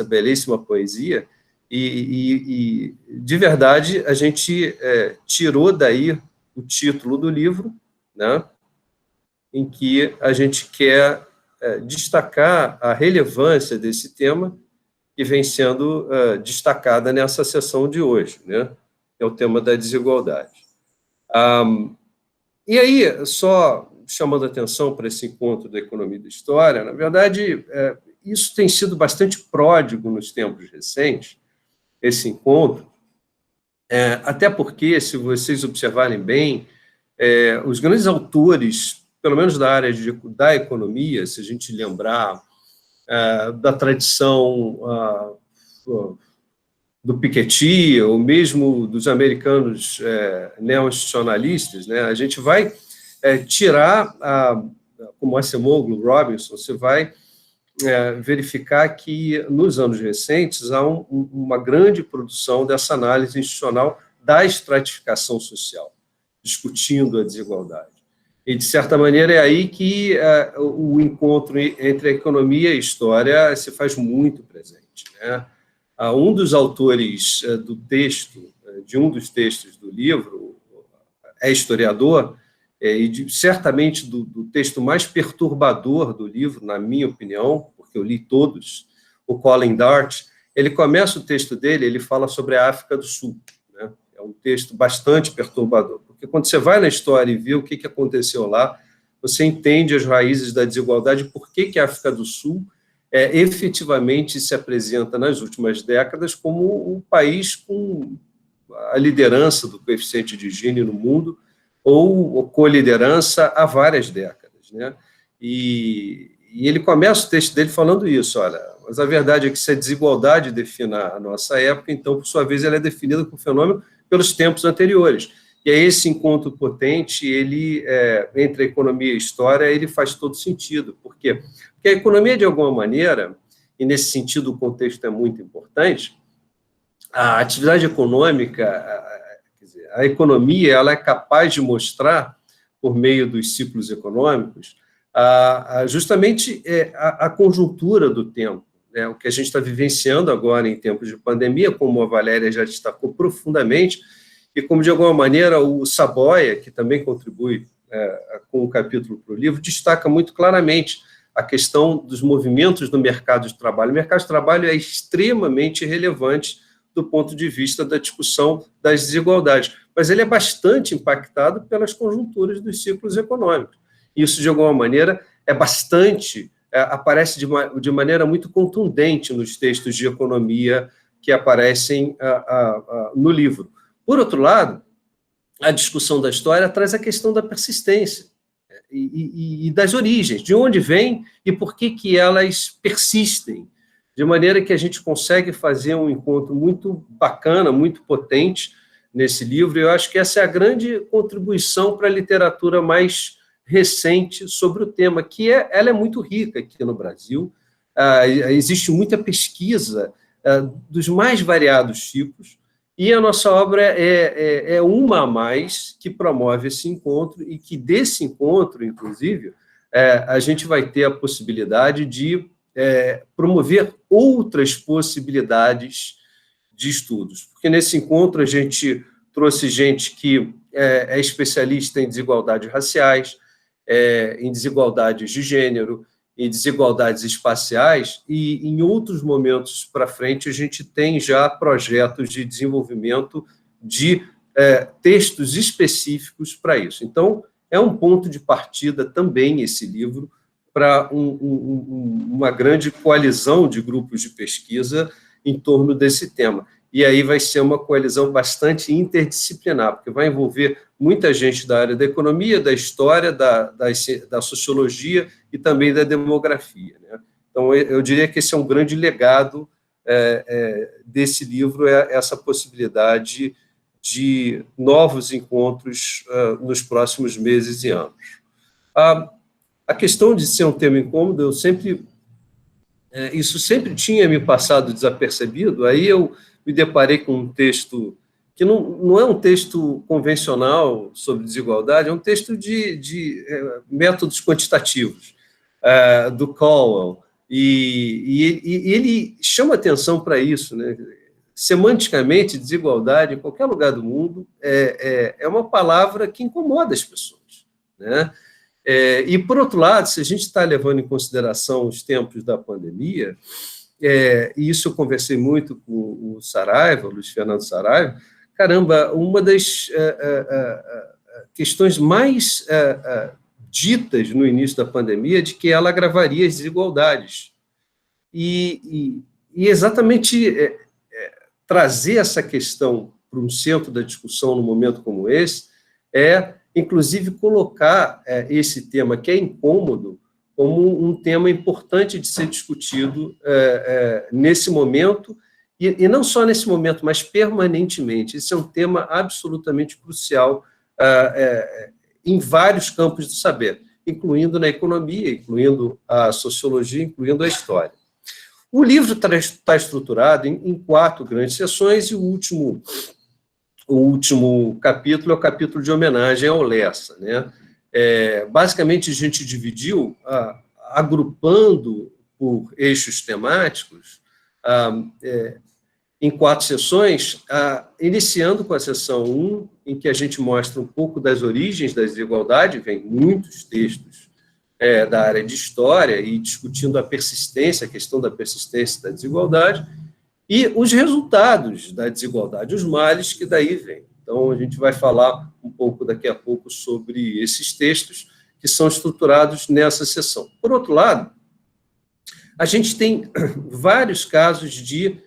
belíssima poesia, e de verdade, a gente tirou daí o título do livro, né, em que a gente quer destacar a relevância desse tema que vem sendo destacada nessa sessão de hoje, né? É o tema da desigualdade. E aí, só chamando a atenção para esse encontro da economia e da história, na verdade, isso tem sido bastante pródigo nos tempos recentes, esse encontro, até porque, se vocês observarem bem, os grandes autores, pelo menos da área da economia, se a gente lembrar da tradição do Piketty, ou mesmo dos americanos neo-institucionalistas, né, a gente vai tirar, como Acemoglu, Robinson, você vai verificar que, nos anos recentes, há uma grande produção dessa análise institucional da estratificação social, discutindo a desigualdade. E, de certa maneira, é aí que o encontro entre a economia e a história se faz muito presente, né? Um dos autores do texto, de um dos textos do livro, é historiador, e certamente do texto mais perturbador do livro, na minha opinião, porque eu li todos, o Colin Dart. Ele começa o texto dele, ele fala sobre a África do Sul, né? É um texto bastante perturbador, porque quando você vai na história e vê o que aconteceu lá, você entende as raízes da desigualdade, por que a África do Sul efetivamente se apresenta nas últimas décadas como um país com a liderança do coeficiente de Gini no mundo, ou co-liderança há várias décadas, né? E ele começa o texto dele falando isso, olha, mas a verdade é que se a desigualdade define a nossa época, então, por sua vez, ela é definida como fenômeno pelos tempos anteriores. E aí esse encontro potente, ele, entre a economia e a história, ele faz todo sentido. Por quê? Porque a economia, de alguma maneira, e nesse sentido o contexto é muito importante, a atividade econômica, quer dizer, a economia, ela é capaz de mostrar, por meio dos ciclos econômicos, justamente a conjuntura do tempo, né? O que a gente está vivenciando agora em tempos de pandemia, como a Valéria já destacou profundamente, e como, de alguma maneira, o Saboia, que também contribui com o capítulo para o livro, destaca muito claramente a questão dos movimentos do mercado de trabalho. O mercado de trabalho é extremamente relevante do ponto de vista da discussão das desigualdades, mas ele é bastante impactado pelas conjunturas dos ciclos econômicos. Isso, de alguma maneira, aparece de maneira muito contundente nos textos de economia que aparecem no livro. Por outro lado, a discussão da história traz a questão da persistência e das origens, de onde vêm e por que elas persistem, de maneira que a gente consegue fazer um encontro muito bacana, muito potente nesse livro. Eu acho que essa é a grande contribuição para a literatura mais recente sobre o tema, que ela é muito rica aqui no Brasil. Existe muita pesquisa dos mais variados tipos, e a nossa obra é uma a mais que promove esse encontro, e que desse encontro, inclusive, a gente vai ter a possibilidade de promover outras possibilidades de estudos. Porque nesse encontro a gente trouxe gente que é especialista em desigualdades raciais, em desigualdades de gênero, em desigualdades espaciais, e em outros momentos para frente a gente tem já projetos de desenvolvimento de textos específicos para isso. Então, é um ponto de partida também esse livro para uma grande coalizão de grupos de pesquisa em torno desse tema. E aí vai ser uma coalizão bastante interdisciplinar, porque vai envolver muita gente da área da economia, da história, da sociologia e também da demografia, né? Então, eu diria que esse é um grande legado desse livro, essa possibilidade de novos encontros nos próximos meses e anos. A questão de ser um tema incômodo, isso sempre tinha me passado desapercebido. Aí eu me deparei com um texto que não é um texto convencional sobre desigualdade, é um texto de métodos quantitativos, do Caldwell, e ele chama atenção para isso, né? Semanticamente, desigualdade, em qualquer lugar do mundo, é uma palavra que incomoda as pessoas, né? E, por outro lado, se a gente está levando em consideração os tempos da pandemia, e isso eu conversei muito com o Saraiva, o Luiz Fernando Saraiva, caramba, uma das questões mais ditas no início da pandemia de que ela agravaria as desigualdades. E exatamente trazer essa questão para um centro da discussão num momento como esse inclusive, colocar esse tema, que é incômodo, como um tema importante de ser discutido nesse momento, e não só nesse momento, mas permanentemente. Esse é um tema absolutamente crucial em vários campos do saber, incluindo na economia, incluindo a sociologia, incluindo a história. O livro está estruturado em 4 grandes seções, e o último capítulo é o capítulo de homenagem ao Lessa, né? Basicamente, a gente dividiu, agrupando por eixos temáticos, em 4 sessões, iniciando com a sessão 1, em que a gente mostra um pouco das origens da desigualdade, vem muitos textos da área de história, e discutindo a questão da persistência da desigualdade, e os resultados da desigualdade, os males que daí vêm. Então, a gente vai falar um pouco daqui a pouco sobre esses textos que são estruturados nessa sessão. Por outro lado, a gente tem vários casos de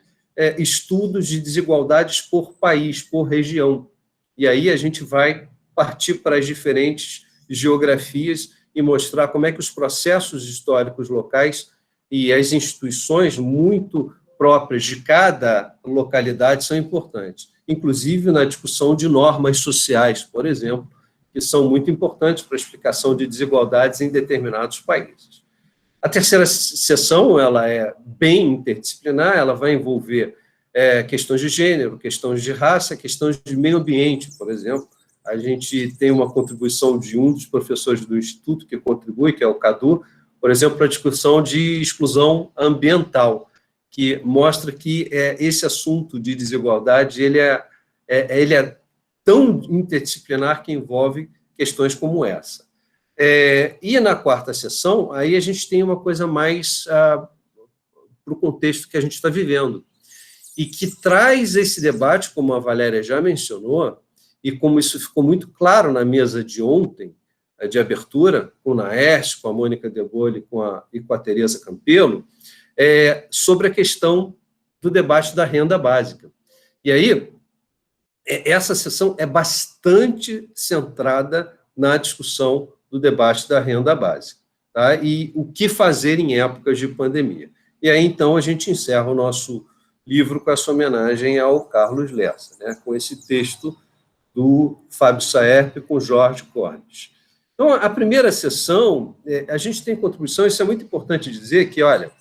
estudos de desigualdades por país, por região. E aí a gente vai partir para as diferentes geografias e mostrar como é que os processos históricos locais e as instituições muito próprias de cada localidade são importantes, inclusive na discussão de normas sociais, por exemplo, que são muito importantes para a explicação de desigualdades em determinados países. A terceira sessão, ela é bem interdisciplinar, ela vai envolver questões de gênero, questões de raça, questões de meio ambiente, por exemplo. A gente tem uma contribuição de um dos professores do Instituto que contribui, que é o Cadu, por exemplo, para a discussão de exclusão ambiental, que mostra que esse assunto de desigualdade ele é tão interdisciplinar que envolve questões como essa. E na quarta sessão, aí a gente tem uma coisa mais para o contexto que a gente está vivendo, e que traz esse debate, como a Valéria já mencionou, e como isso ficou muito claro na mesa de ontem, de abertura, com o Naércio, com a Mônica De Bolle e com a Tereza Campelo, sobre a questão do debate da renda básica. E aí, essa sessão é bastante centrada na discussão do debate da renda básica, tá? E o que fazer em épocas de pandemia. E aí, então, a gente encerra o nosso livro com essa homenagem ao Carlos Lessa, né, com esse texto do Fábio Saerp com Jorge Cordes. Então, a primeira sessão, a gente tem contribuição, isso é muito importante dizer que, olha,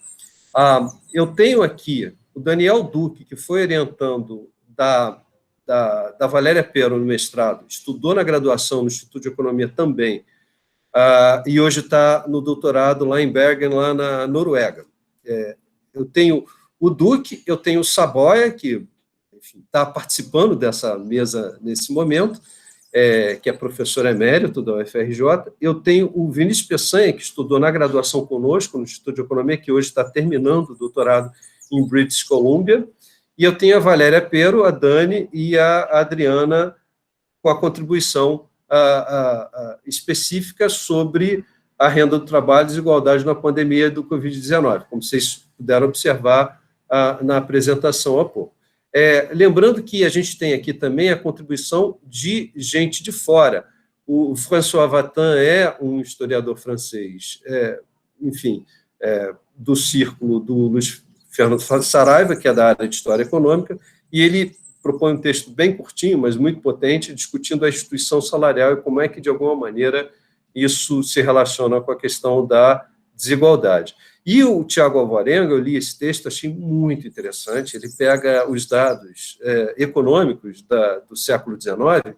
eu tenho aqui o Daniel Duque, que foi orientando da Valéria Pero no mestrado, estudou na graduação no Instituto de Economia também, e hoje está no doutorado lá em Bergen, lá na Noruega. Eu tenho o Duque, eu tenho o Saboia, que está participando dessa mesa nesse momento, que é professor emérito da UFRJ. Eu tenho o Vinícius Peçanha, que estudou na graduação conosco, no Instituto de Economia, que hoje está terminando o doutorado em British Columbia. E eu tenho a Valéria Pero, a Dani e a Adriana, com a contribuição específica sobre a renda do trabalho e desigualdade na pandemia do Covid-19, como vocês puderam observar na apresentação há pouco. Lembrando que a gente tem aqui também a contribuição de gente de fora. O François Vatan é um historiador francês, do círculo do Luiz Fernando Saraiva, que é da área de História Econômica, e ele propõe um texto bem curtinho, mas muito potente, discutindo a instituição salarial e como é que, de alguma maneira, isso se relaciona com a questão da desigualdade. E o Tiago Alvarenga, eu li esse texto, achei muito interessante, ele pega os dados econômicos do século XIX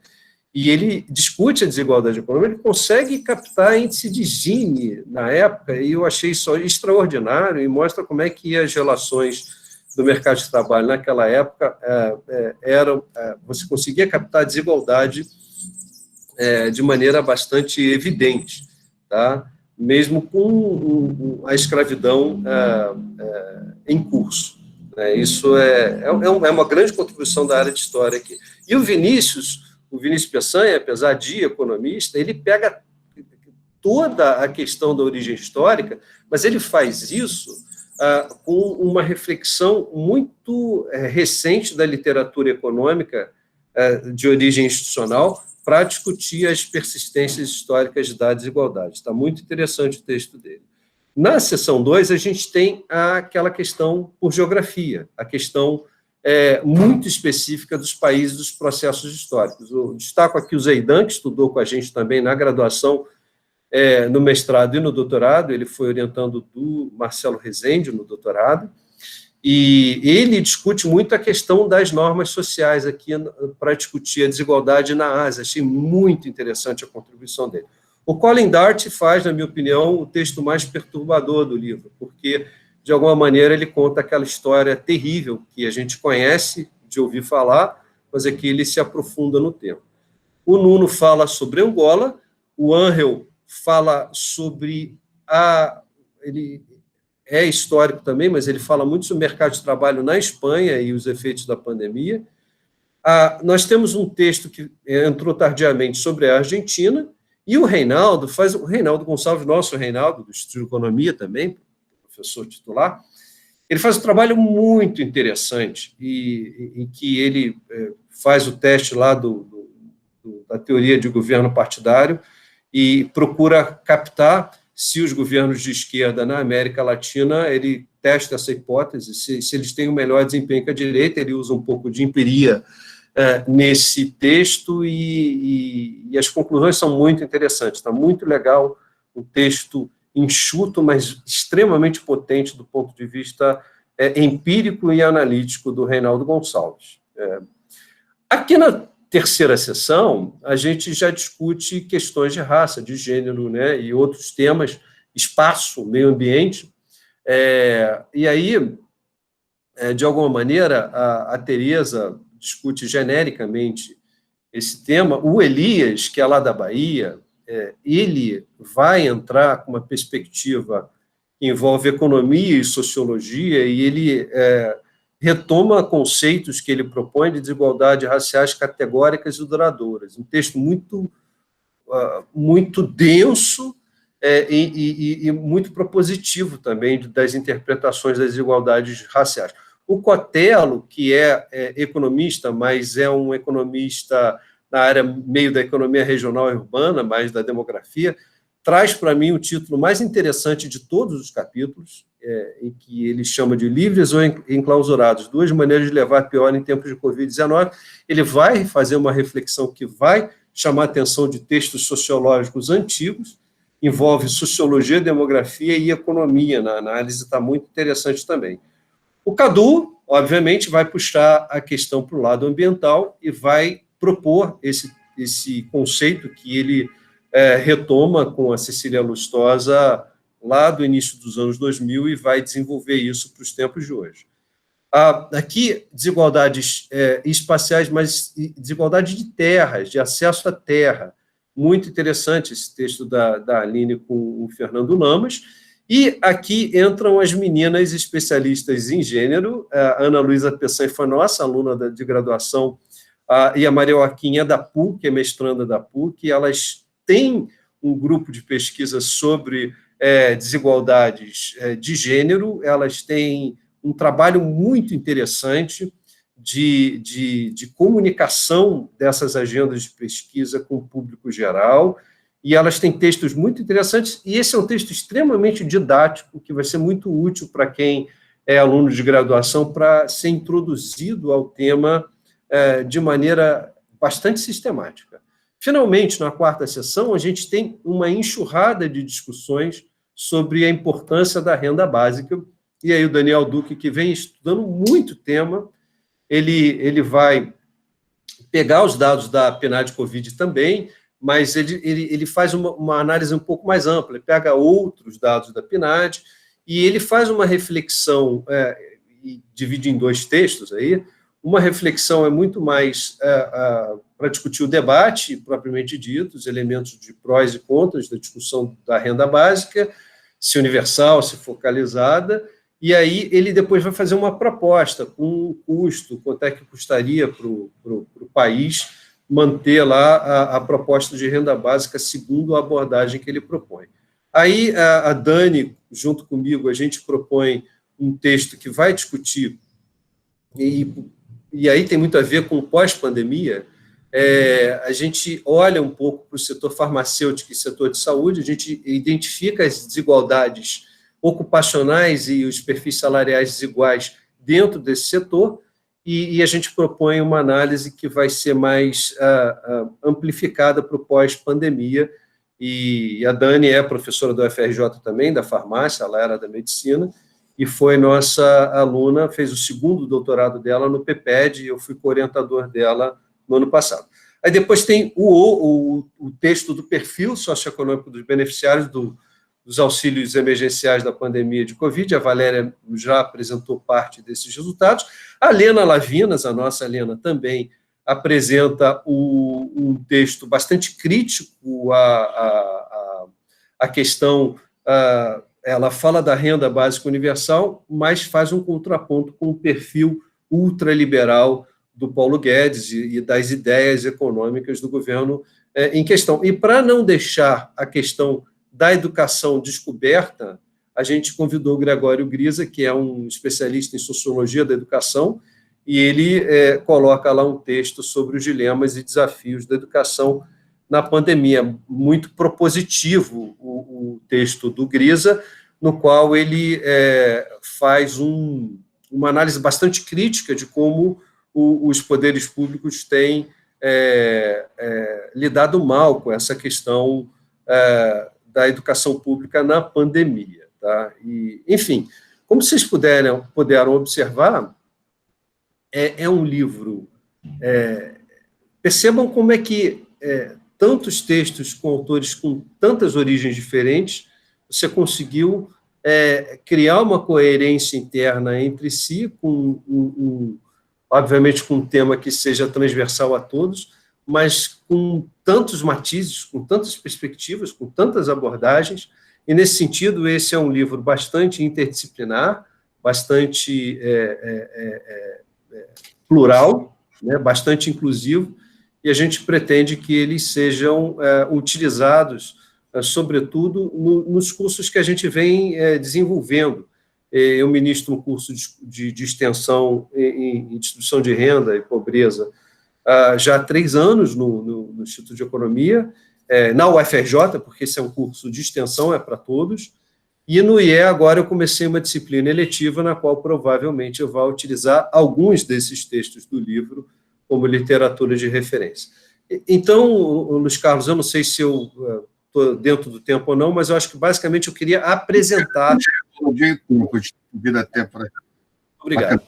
e ele discute a desigualdade econômica, ele consegue captar índice de Gini na época, e eu achei isso extraordinário, e mostra como é que as relações do mercado de trabalho naquela época você conseguia captar a desigualdade de maneira bastante evidente, tá? Mesmo com a escravidão em curso. Isso é uma grande contribuição da área de história aqui. E o Vinícius Peçanha, apesar de economista, ele pega toda a questão da origem histórica, mas ele faz isso com uma reflexão muito recente da literatura econômica de origem institucional para discutir as persistências históricas da desigualdade. Está muito interessante o texto dele. Na seção 2, a gente tem aquela questão por geografia, a questão muito específica dos países, dos processos históricos. Eu destaco aqui o Zeidan, que estudou com a gente também na graduação, no mestrado e no doutorado. Ele foi orientando do Marcelo Rezende no doutorado, e ele discute muito a questão das normas sociais aqui para discutir a desigualdade na Ásia. Achei muito interessante a contribuição dele. O Colin Dart faz, na minha opinião, o texto mais perturbador do livro, porque, de alguma maneira, ele conta aquela história terrível que a gente conhece de ouvir falar, mas aqui ele se aprofunda no tema. O Nuno fala sobre Angola, o Angel fala sobre ele é histórico também, mas ele fala muito sobre o mercado de trabalho na Espanha e os efeitos da pandemia. Nós temos um texto que entrou tardiamente sobre a Argentina, e o Reinaldo Gonçalves, nosso Reinaldo, do Instituto de Economia também, professor titular, ele faz um trabalho muito interessante, e que ele faz o teste lá da teoria de governo partidário e procura captar se os governos de esquerda na América Latina, ele testa essa hipótese, se eles têm o melhor desempenho que a direita. Ele usa um pouco de empiria nesse texto, e as conclusões são muito interessantes. Está muito legal, um texto enxuto, mas extremamente potente do ponto de vista empírico e analítico do Reinaldo Gonçalves. Aqui na terceira sessão, a gente já discute questões de raça, de gênero, né, e outros temas, espaço, meio ambiente, e aí, de alguma maneira, a Tereza discute genericamente esse tema. O Elias, que é lá da Bahia, ele vai entrar com uma perspectiva que envolve economia e sociologia, e ele retoma conceitos que ele propõe de desigualdade raciais categóricas e duradouras. Um texto muito denso e muito propositivo também das interpretações das desigualdades raciais. O Cotelo, que é economista, mas é um economista na área meio da economia regional e urbana, mais da demografia, traz para mim o título mais interessante de todos os capítulos, em que ele chama de Livres ou Enclausurados, duas maneiras de levar pior em tempos de Covid-19. Ele vai fazer uma reflexão que vai chamar a atenção de textos sociológicos antigos, envolve sociologia, demografia e economia na análise, está muito interessante também. O Cadu, obviamente, vai puxar a questão para o lado ambiental e vai propor esse conceito que ele retoma com a Cecília Lustosa lá do início dos anos 2000 e vai desenvolver isso para os tempos de hoje. Aqui, desigualdades espaciais, mas desigualdade de terras, de acesso à terra. Muito interessante esse texto da Aline com o Fernando Lamas. E aqui entram as meninas especialistas em gênero. A Ana Luísa Peçanha foi nossa aluna de graduação, e a Maria Joaquim é da PUC, é mestranda da PUC, e elas têm um grupo de pesquisa sobre desigualdades de gênero. Elas têm um trabalho muito interessante de comunicação dessas agendas de pesquisa com o público geral, e elas têm textos muito interessantes, e esse é um texto extremamente didático, que vai ser muito útil para quem é aluno de graduação, para ser introduzido ao tema de maneira bastante sistemática. Finalmente, na quarta sessão, a gente tem uma enxurrada de discussões sobre a importância da renda básica, e aí o Daniel Duque, que vem estudando muito tema, ele vai pegar os dados da PNAD Covid também, mas ele faz uma análise um pouco mais ampla, ele pega outros dados da PNAD, e ele faz uma reflexão, e divide em dois textos aí. Uma reflexão é muito mais para discutir o debate propriamente dito, os elementos de prós e contras da discussão da renda básica, se universal, se focalizada, e aí ele depois vai fazer uma proposta com um custo, quanto é que custaria para o país manter lá a proposta de renda básica segundo a abordagem que ele propõe. Aí a Dani, junto comigo, a gente propõe um texto que vai discutir, e aí tem muito a ver com o pós-pandemia. A gente olha um pouco para o setor farmacêutico e setor de saúde, a gente identifica as desigualdades ocupacionais e os perfis salariais desiguais dentro desse setor, e a gente propõe uma análise que vai ser mais amplificada para o pós-pandemia, e a Dani é professora do UFRJ também, da farmácia, ela era da medicina, e foi nossa aluna, fez o segundo doutorado dela no PPED, e eu fui co-orientador dela no ano passado. Aí depois tem o texto do perfil socioeconômico dos beneficiários dos auxílios emergenciais da pandemia de Covid. A Valéria já apresentou parte desses resultados. A Lena Lavinas, a nossa Lena, também apresenta um texto bastante crítico à questão. Ela fala da renda básica universal, mas faz um contraponto com o perfil ultraliberal do Paulo Guedes e das ideias econômicas do governo em questão. E para não deixar a questão da educação descoberta, a gente convidou o Gregório Grisa, que é um especialista em sociologia da educação, e ele coloca lá um texto sobre os dilemas e desafios da educação na pandemia. Muito propositivo o texto do Grisa, no qual ele faz uma análise bastante crítica de como os poderes públicos têm lidado mal com essa questão da educação pública na pandemia. Tá? E, enfim, como vocês puderam observar, é um livro... percebam como é que tantos textos com autores com tantas origens diferentes, você conseguiu criar uma coerência interna entre si, obviamente com um tema que seja transversal a todos, mas com tantos matizes, com tantas perspectivas, com tantas abordagens, e, nesse sentido, esse é um livro bastante interdisciplinar, bastante plural, né, bastante inclusivo, e a gente pretende que eles sejam utilizados, sobretudo, nos cursos que a gente vem desenvolvendo. Eu ministro um curso de extensão em distribuição de renda e pobreza já há 3 anos no Instituto de Economia, na UFRJ, porque esse é um curso de extensão, é para todos, e no IE agora eu comecei uma disciplina eletiva na qual provavelmente eu vou utilizar alguns desses textos do livro como literatura de referência. Então, Luiz Carlos, eu não sei se eu estou dentro do tempo ou não, mas eu acho que basicamente eu queria apresentar... Obrigado.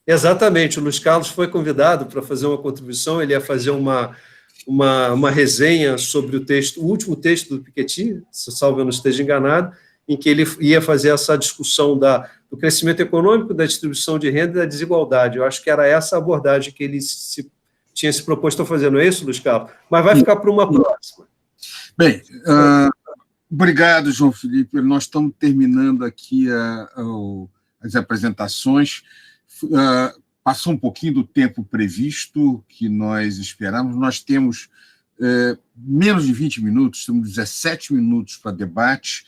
Exatamente, o Luiz Carlos foi convidado para fazer uma contribuição, ele ia fazer uma resenha sobre o último texto do Piketty, se salvo eu não esteja enganado, em que ele ia fazer essa discussão do crescimento econômico, da distribuição de renda e da desigualdade. Eu acho que era essa abordagem que ele tinha se proposto a fazer, não é isso, Luiz Carlos? Mas vai ficar para uma próxima. Bem, obrigado, João Felipe. Nós estamos terminando aqui as apresentações. Passou um pouquinho do tempo previsto que nós esperamos. Nós temos menos de 20 minutos, temos 17 minutos para debate.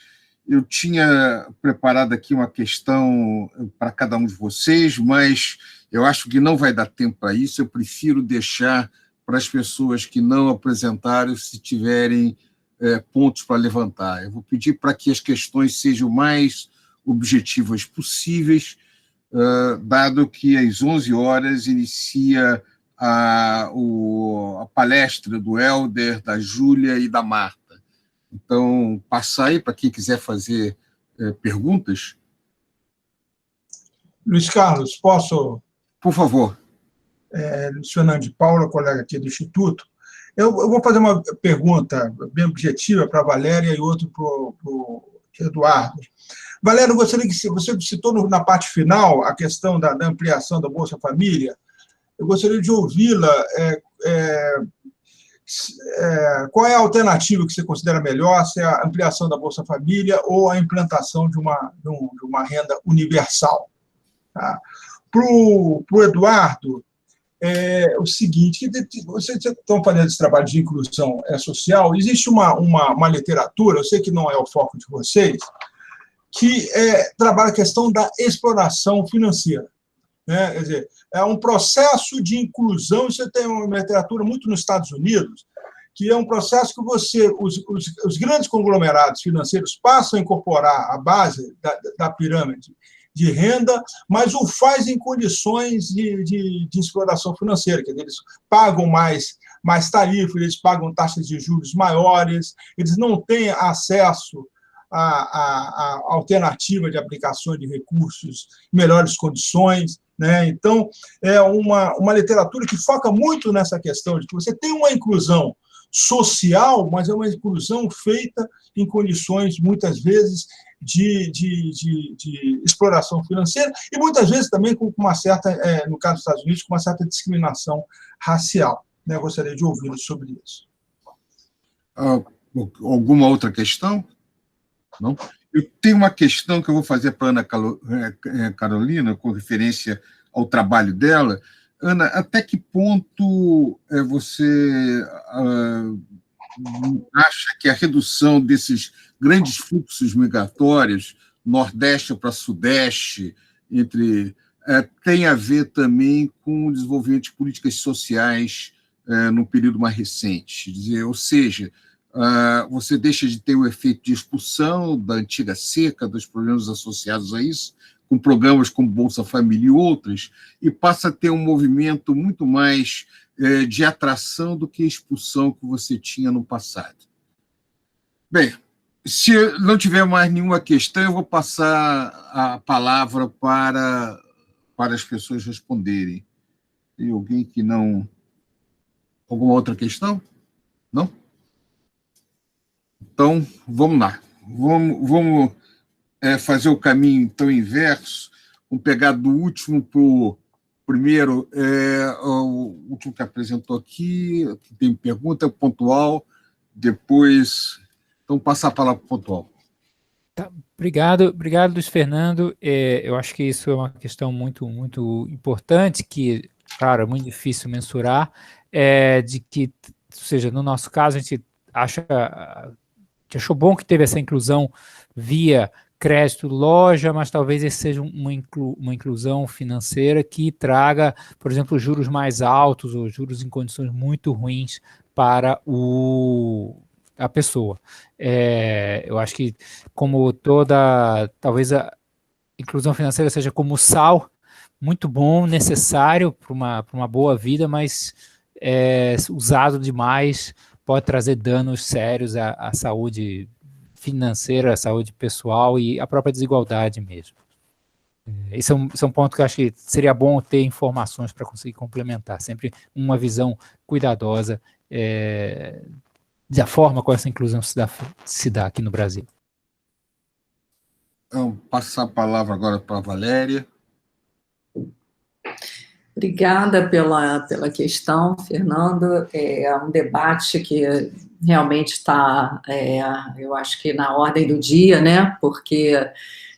Eu tinha preparado aqui uma questão para cada um de vocês, mas eu acho que não vai dar tempo para isso. Eu prefiro deixar para as pessoas que não apresentaram, se tiverem pontos para levantar. Eu vou pedir para que as questões sejam o mais objetivas possíveis, dado que às 11 horas inicia a palestra do Helder, da Júlia e da Marta. Então, passar aí para quem quiser fazer perguntas. Luiz Carlos, posso? Por favor. Luiz Fernando de Paula, colega aqui do Instituto. Eu vou fazer uma pergunta bem objetiva para a Valéria e outra para o Eduardo. Valéria, eu gostaria que você citou na parte final a questão da ampliação da Bolsa Família. Eu gostaria de ouvi-la qual é a alternativa que você considera melhor, se é a ampliação da Bolsa Família ou a implantação de uma renda universal? Tá? Para o Eduardo, o seguinte, vocês estão fazendo esse trabalho de inclusão social, existe uma literatura, eu sei que não é o foco de vocês, que trabalha a questão da exploração financeira. Né? Quer dizer, é um processo de inclusão, você tem uma literatura muito nos Estados Unidos, que é um processo que os grandes conglomerados financeiros passam a incorporar a base da pirâmide de renda, mas o faz em condições de exploração financeira, quer dizer, eles pagam mais tarifa, eles pagam taxas de juros maiores, eles não têm acesso a alternativa de aplicação de recursos em melhores condições. Né? Então, é uma literatura que foca muito nessa questão de que você tem uma inclusão social, mas é uma inclusão feita em condições, muitas vezes, de exploração financeira e, muitas vezes, também com uma certa, no caso dos Estados Unidos, com uma certa discriminação racial. Né? Eu gostaria de ouvi-lo sobre isso. Alguma outra questão? Não? Eu tenho uma questão que eu vou fazer para a Ana Carolina, com referência ao trabalho dela. Ana, até que ponto você acha que a redução desses grandes fluxos migratórios, Nordeste para Sudeste, tem a ver também com o desenvolvimento de políticas sociais no período mais recente? Ou seja, você deixa de ter o efeito de expulsão da antiga seca, dos problemas associados a isso, com programas como Bolsa Família e outros, e passa a ter um movimento muito mais de atração do que expulsão que você tinha no passado. Bem, se não tiver mais nenhuma questão, eu vou passar a palavra para as pessoas responderem. Tem alguém que não... Alguma outra questão? Não? Então, vamos lá. Vamos fazer o caminho, então, inverso. Vamos pegar do último para o primeiro. O último que apresentou aqui, que tem pergunta, pontual. Depois, então, passar a palavra para o pontual. Tá, obrigado, Luiz Fernando. Eu acho que isso é uma questão muito, muito importante, que, claro, é muito difícil mensurar, de que, ou seja, no nosso caso, a gente achou bom que teve essa inclusão via crédito loja, mas talvez esse seja uma inclusão financeira que traga, por exemplo, juros mais altos ou juros em condições muito ruins para a pessoa. Eu acho que como talvez a inclusão financeira seja como sal, muito bom, necessário para uma boa vida, mas usado demais pode trazer danos sérios à saúde financeira, à saúde pessoal e à própria desigualdade mesmo. Esse é um ponto que eu acho que seria bom ter informações para conseguir complementar, sempre uma visão cuidadosa da forma como essa inclusão se dá aqui no Brasil. Então, passar a palavra agora para a Valéria. Obrigada pela questão, Fernando. É um debate que realmente está, eu acho que na ordem do dia, né? Porque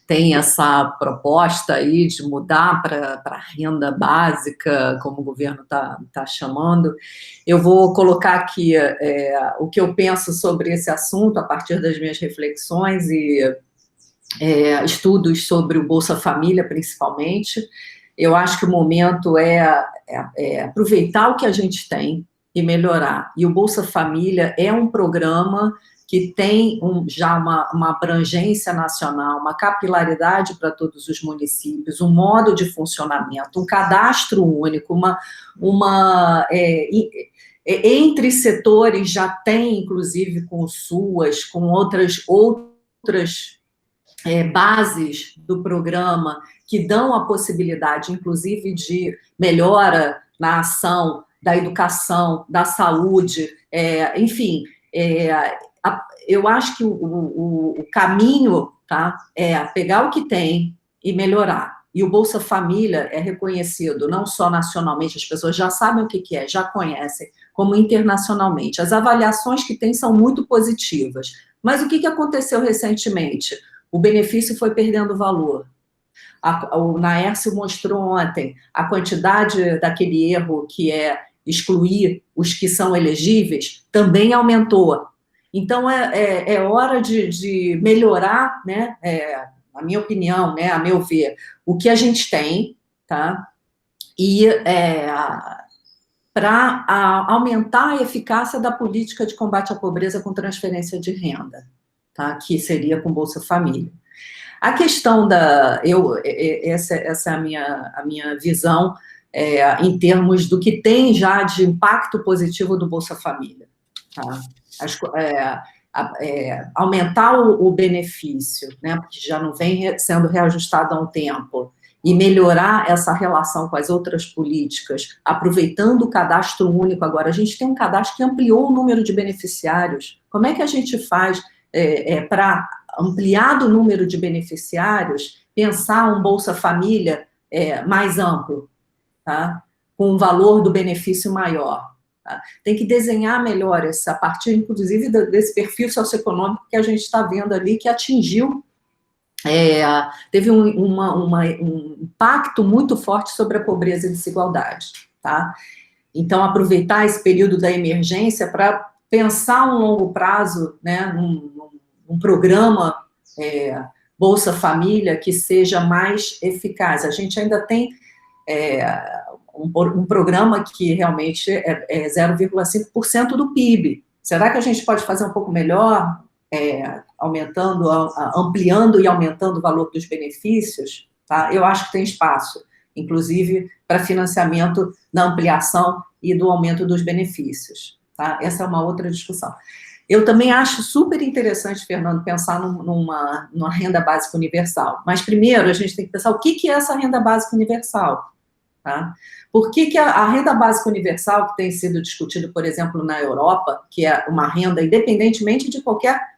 tem essa proposta aí de mudar para a renda básica, como o governo está chamando. Eu vou colocar aqui o que eu penso sobre esse assunto a partir das minhas reflexões e estudos sobre o Bolsa Família, principalmente. Eu acho que o momento é aproveitar o que a gente tem e melhorar. E o Bolsa Família é um programa que tem já uma abrangência nacional, uma capilaridade para todos os municípios, um modo de funcionamento, um cadastro único, entre setores já tem, inclusive, com SUAS, com outras bases do programa que dão a possibilidade, inclusive, de melhora na ação da educação, da saúde, enfim, eu acho que o caminho, tá, é pegar o que tem e melhorar. e o Bolsa Família é reconhecido não só nacionalmente, as pessoas já sabem o que é, já conhecem, como internacionalmente. As avaliações que tem são muito positivas. Mas o que aconteceu recentemente? O benefício foi perdendo valor. O Naércio mostrou ontem a quantidade daquele erro que é excluir os que são elegíveis, também aumentou. Então, é hora de melhorar, né, na minha opinião, né, a meu ver, o que a gente tem, tá? E para aumentar a eficácia da política de combate à pobreza com transferência de renda, tá? Que seria com Bolsa Família. A questão essa é a minha visão em termos do que tem já de impacto positivo do Bolsa Família, tá? Aumentar o benefício, né, porque já não vem sendo reajustado há um tempo, e melhorar essa relação com as outras políticas, aproveitando o cadastro único. Agora, a gente tem um cadastro que ampliou o número de beneficiários. Como é que a gente faz para, ampliado o número de beneficiários, pensar um Bolsa Família mais amplo, tá? Com um valor do benefício maior? Tá? Tem que desenhar melhor a partir, inclusive, desse perfil socioeconômico que a gente está vendo ali, que atingiu, teve um impacto muito forte sobre a pobreza e desigualdade. Tá? Então, aproveitar esse período da emergência para pensar um longo prazo, né, um programa Bolsa Família que seja mais eficaz. A gente ainda tem um programa que realmente é 0,5% do PIB. Será que a gente pode fazer um pouco melhor, ampliando e aumentando o valor dos benefícios? Tá? Eu acho que tem espaço, inclusive, para financiamento da ampliação e do aumento dos benefícios. Tá? Essa é uma outra discussão. Eu também acho super interessante, Fernando, pensar numa renda básica universal. Mas, primeiro, a gente tem que pensar o que é essa renda básica universal. Tá? Por que a renda básica universal, que tem sido discutido, por exemplo, na Europa, que é uma renda independentemente de qualquer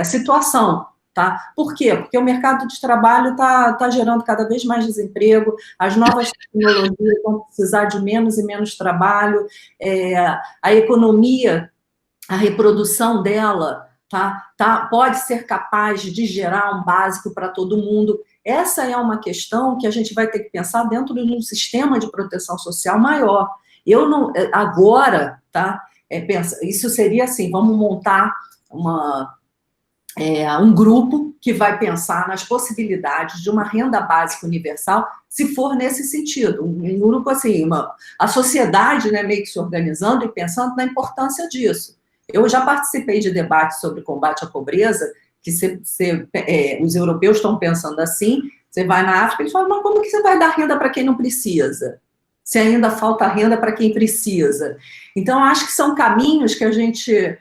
situação, tá? Por quê? Porque o mercado de trabalho está gerando cada vez mais desemprego, as novas tecnologias vão precisar de menos e menos trabalho, a economia, a reprodução dela, pode ser capaz de gerar um básico para todo mundo. Essa é uma questão que a gente vai ter que pensar dentro de um sistema de proteção social maior. Eu não, agora, isso seria assim, vamos montar um grupo que vai pensar nas possibilidades de uma renda básica universal, se for nesse sentido, um grupo assim, a sociedade, né, meio que se organizando e pensando na importância disso. Eu já participei de debates sobre combate à pobreza, que os europeus estão pensando assim, você vai na África e fala, mas como que você vai dar renda para quem não precisa? Se ainda falta renda para quem precisa. Então, acho que são caminhos que a gente...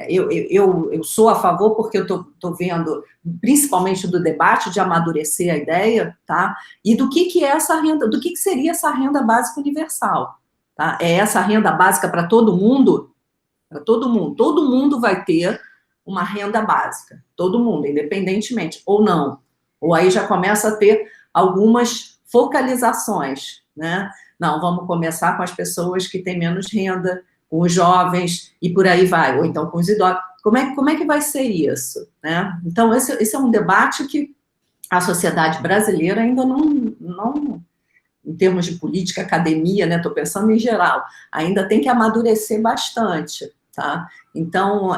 eu sou a favor, porque eu estou vendo, principalmente do debate, de amadurecer a ideia, tá? E do que é essa renda, do que seria essa renda básica universal. Tá? É essa renda básica para todo mundo? Para todo mundo. Todo mundo vai ter uma renda básica. Todo mundo, independentemente, ou não. Ou aí já começa a ter algumas focalizações, né? Não, vamos começar com as pessoas que têm menos renda, com os jovens, e por aí vai, ou então com os idosos. Como é que vai ser isso? Né? Então, esse é um debate que a sociedade brasileira ainda não em termos de política, academia, né, estou pensando em geral, ainda tem que amadurecer bastante, tá? Então,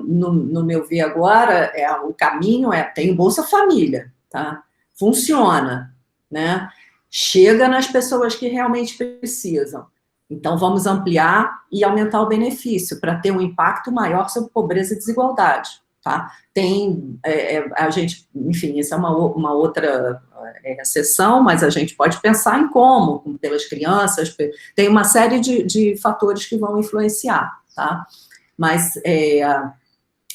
no meu ver agora, o caminho tem o Bolsa Família, tá? Funciona, né? Chega nas pessoas que realmente precisam. Então, vamos ampliar e aumentar o benefício para ter um impacto maior sobre pobreza e desigualdade, tá? Tem, a gente, enfim, isso é uma outra sessão, mas a gente pode pensar em como pelas crianças, tem uma série de fatores que vão influenciar, tá? Mas,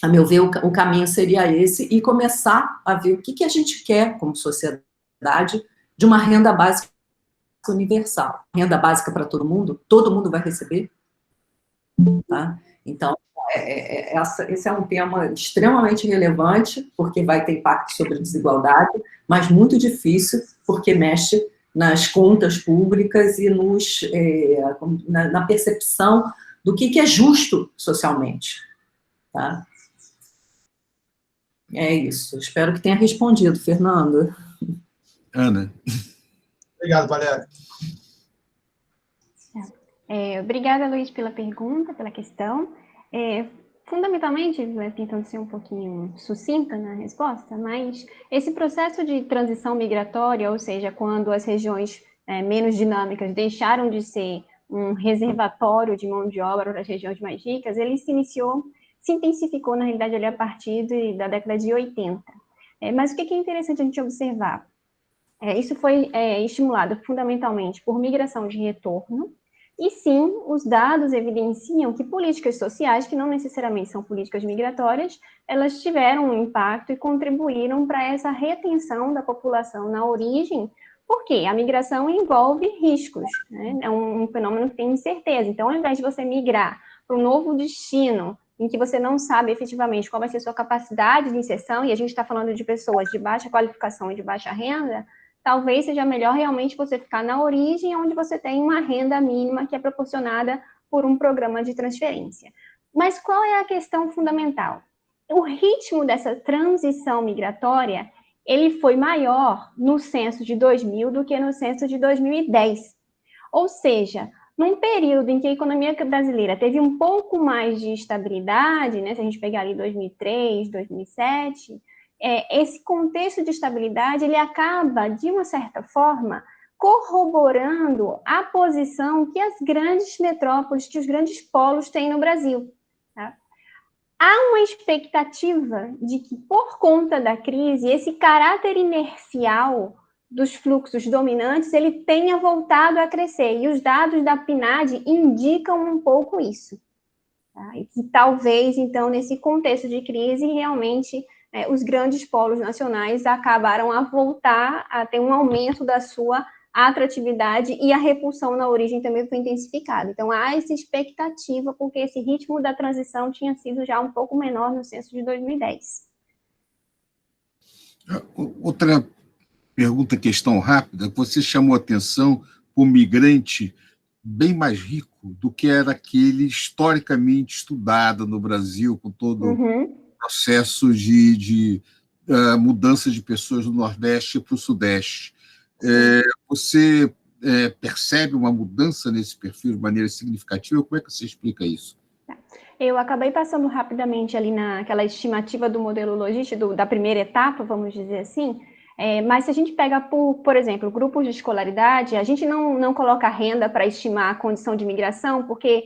a meu ver, o caminho seria esse, e começar a ver o que a gente quer como sociedade de uma renda básica universal. Renda básica para todo mundo vai receber, tá? Então, esse é um tema extremamente relevante, porque vai ter impacto sobre a desigualdade, mas muito difícil, porque mexe nas contas públicas e na percepção do que é justo socialmente. Tá? É isso. Espero que tenha respondido, Fernando. Ana. Obrigado, Valéria. Obrigada, Luiz, pela pergunta, pela questão. Fundamentalmente, tentando ser um pouquinho sucinta na resposta, mas esse processo de transição migratória, ou seja, quando as regiões menos dinâmicas deixaram de ser um reservatório de mão de obra para as regiões mais ricas, ele se intensificou, na realidade, ali a partir da década de 80. Mas o que é interessante a gente observar? Isso foi estimulado fundamentalmente por migração de retorno, e sim, os dados evidenciam que políticas sociais, que não necessariamente são políticas migratórias, elas tiveram um impacto e contribuíram para essa retenção da população na origem, porque a migração envolve riscos, né? É um fenômeno que tem incerteza. Então, ao invés de você migrar para um novo destino, em que você não sabe efetivamente qual vai ser a sua capacidade de inserção, e a gente está falando de pessoas de baixa qualificação e de baixa renda, talvez seja melhor realmente você ficar na origem, onde você tem uma renda mínima que é proporcionada por um programa de transferência. Mas qual é a questão fundamental? O ritmo dessa transição migratória, ele foi maior no censo de 2000 do que no censo de 2010. Ou seja, num período em que a economia brasileira teve um pouco mais de estabilidade, né, se a gente pegar ali 2003, 2007, esse contexto de estabilidade, ele acaba, de uma certa forma, corroborando a posição que as grandes metrópoles, que os grandes polos têm no Brasil. Tá? Há uma expectativa de que, por conta da crise, esse caráter inercial dos fluxos dominantes, ele tenha voltado a crescer, e os dados da PNAD indicam um pouco isso. Tá? E que talvez, então, nesse contexto de crise, realmente os grandes polos nacionais acabaram a voltar a ter um aumento da sua atratividade, e a repulsão na origem também foi intensificada. Então, há essa expectativa, porque esse ritmo da transição tinha sido já um pouco menor no censo de 2010. Outra pergunta, questão rápida, você chamou atenção para o migrante bem mais rico do que era aquele historicamente estudado no Brasil, com todo o processo de mudança de pessoas do Nordeste para o Sudeste. Você percebe uma mudança nesse perfil de maneira significativa? Como é que você explica isso? Eu acabei passando rapidamente ali naquela estimativa do modelo logístico, da primeira etapa, vamos dizer assim, mas se a gente pega, por exemplo, grupos de escolaridade, a gente não coloca renda para estimar a condição de migração, porque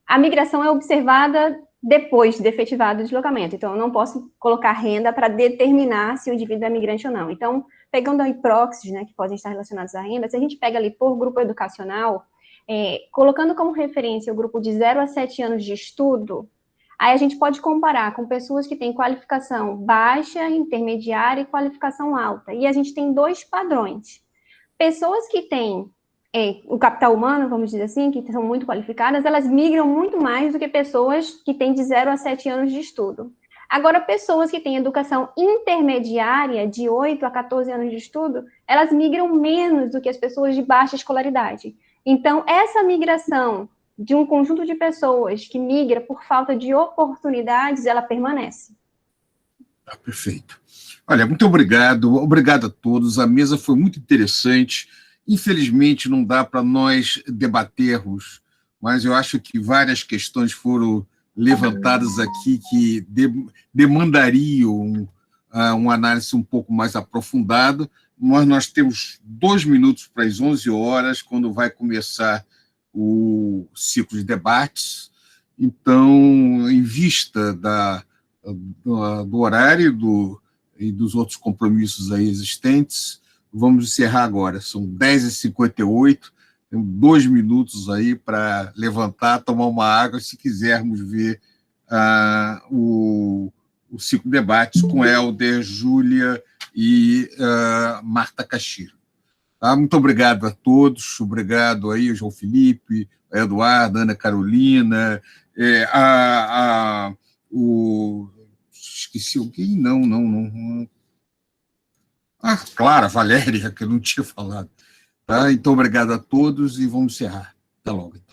a migração é observada depois de efetivado o deslocamento. Então, eu não posso colocar renda para determinar se o indivíduo é migrante ou não. Então, pegando aí proxies, né, que podem estar relacionados à renda, se a gente pega ali por grupo educacional, colocando como referência o grupo de 0 a 7 anos de estudo, aí a gente pode comparar com pessoas que têm qualificação baixa, intermediária e qualificação alta. E a gente tem dois padrões. Pessoas que têm o capital humano, vamos dizer assim, que são muito qualificadas, elas migram muito mais do que pessoas que têm de 0 a 7 anos de estudo. Agora, pessoas que têm educação intermediária, de 8 a 14 anos de estudo, elas migram menos do que as pessoas de baixa escolaridade. Então, essa migração de um conjunto de pessoas que migra por falta de oportunidades, ela permanece. Perfeito. Olha, muito obrigado. Obrigado a todos. A mesa foi muito interessante. Infelizmente, não dá para nós debatermos, mas eu acho que várias questões foram levantadas aqui que demandariam uma análise um pouco mais aprofundada. Nós temos 2 minutos para as 11 horas, quando vai começar o ciclo de debates. Então, em vista do horário e dos outros compromissos aí existentes, vamos encerrar agora. São 10h58, temos 2 minutos aí para levantar, tomar uma água, se quisermos ver o ciclo de debates com Helder, Júlia e Marta Caxiro. Tá? Muito obrigado a todos, obrigado aí, João Felipe, Eduardo, Ana Carolina, esqueci alguém? Não. Clara, Valéria, que eu não tinha falado. Tá? Então, obrigado a todos e vamos encerrar. Até logo.